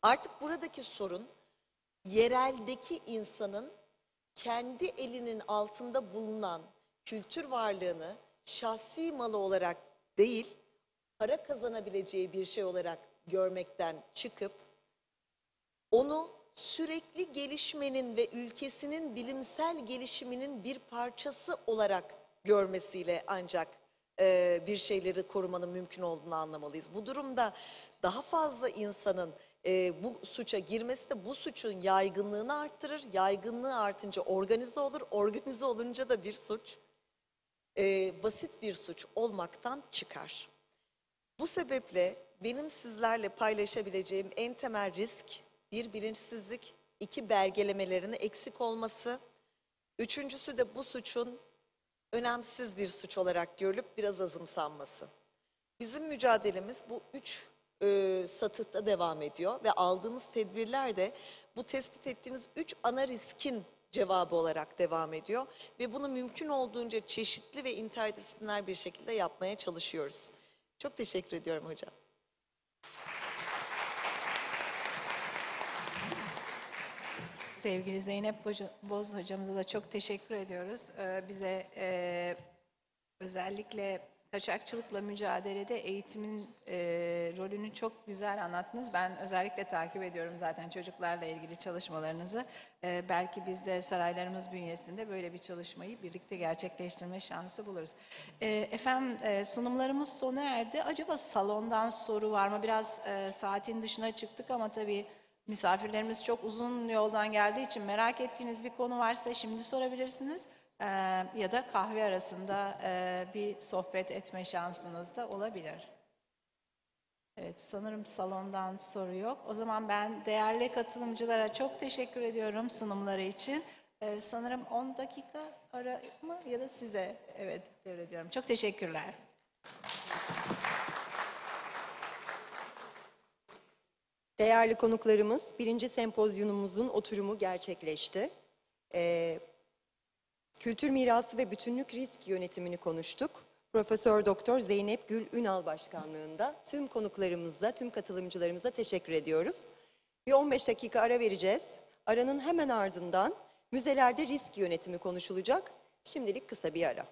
Artık buradaki sorun yereldeki insanın kendi elinin altında bulunan kültür varlığını şahsi malı olarak değil, para kazanabileceği bir şey olarak görmekten çıkıp onu sürekli gelişmenin ve ülkesinin bilimsel gelişiminin bir parçası olarak görmesiyle ancak bir şeyleri korumanın mümkün olduğunu anlamalıyız. Bu durumda daha fazla insanın bu suça girmesi de bu suçun yaygınlığını arttırır. Yaygınlığı artınca organize olur. Organize olunca da bir suç basit bir suç olmaktan çıkar. Bu sebeple benim sizlerle paylaşabileceğim en temel risk bir bilinçsizlik, iki belgelemelerin eksik olması, üçüncüsü de bu suçun önemsiz bir suç olarak görülüp biraz azımsanması. Bizim mücadelemiz bu üç satıhta devam ediyor ve aldığımız tedbirler de bu tespit ettiğimiz üç ana riskin cevabı olarak devam ediyor. Ve bunu mümkün olduğunca çeşitli ve interdisipliner bir şekilde yapmaya çalışıyoruz. Çok teşekkür ediyorum hocam. Sevgili Zeynep Boz hocamıza da çok teşekkür ediyoruz. Bize özellikle kaçakçılıkla mücadelede eğitimin rolünü çok güzel anlattınız. Ben özellikle takip ediyorum zaten çocuklarla ilgili çalışmalarınızı. Belki biz de saraylarımız bünyesinde böyle bir çalışmayı birlikte gerçekleştirme şansı buluruz. Efendim sunumlarımız sona erdi. Acaba salondan soru var mı? Biraz saatin dışına çıktık ama tabii misafirlerimiz çok uzun yoldan geldiği için merak ettiğiniz bir konu varsa şimdi sorabilirsiniz. Ya da kahve arasında bir sohbet etme şansınız da olabilir. Evet, sanırım salondan soru yok. O zaman ben değerli katılımcılara çok teşekkür ediyorum sunumları için. Sanırım 10 dakika ara mı ya da size devrediyorum. Çok teşekkürler. Değerli konuklarımız, 1. sempozyumumuzun oturumu gerçekleşti. Kültür mirası ve bütünlük risk yönetimini konuştuk. Profesör Doktor Zeynep Gül Ünal başkanlığında tüm konuklarımıza, tüm katılımcılarımıza teşekkür ediyoruz. Bir 15 dakika ara vereceğiz. Aranın hemen ardından müzelerde risk yönetimi konuşulacak. Şimdilik kısa bir ara.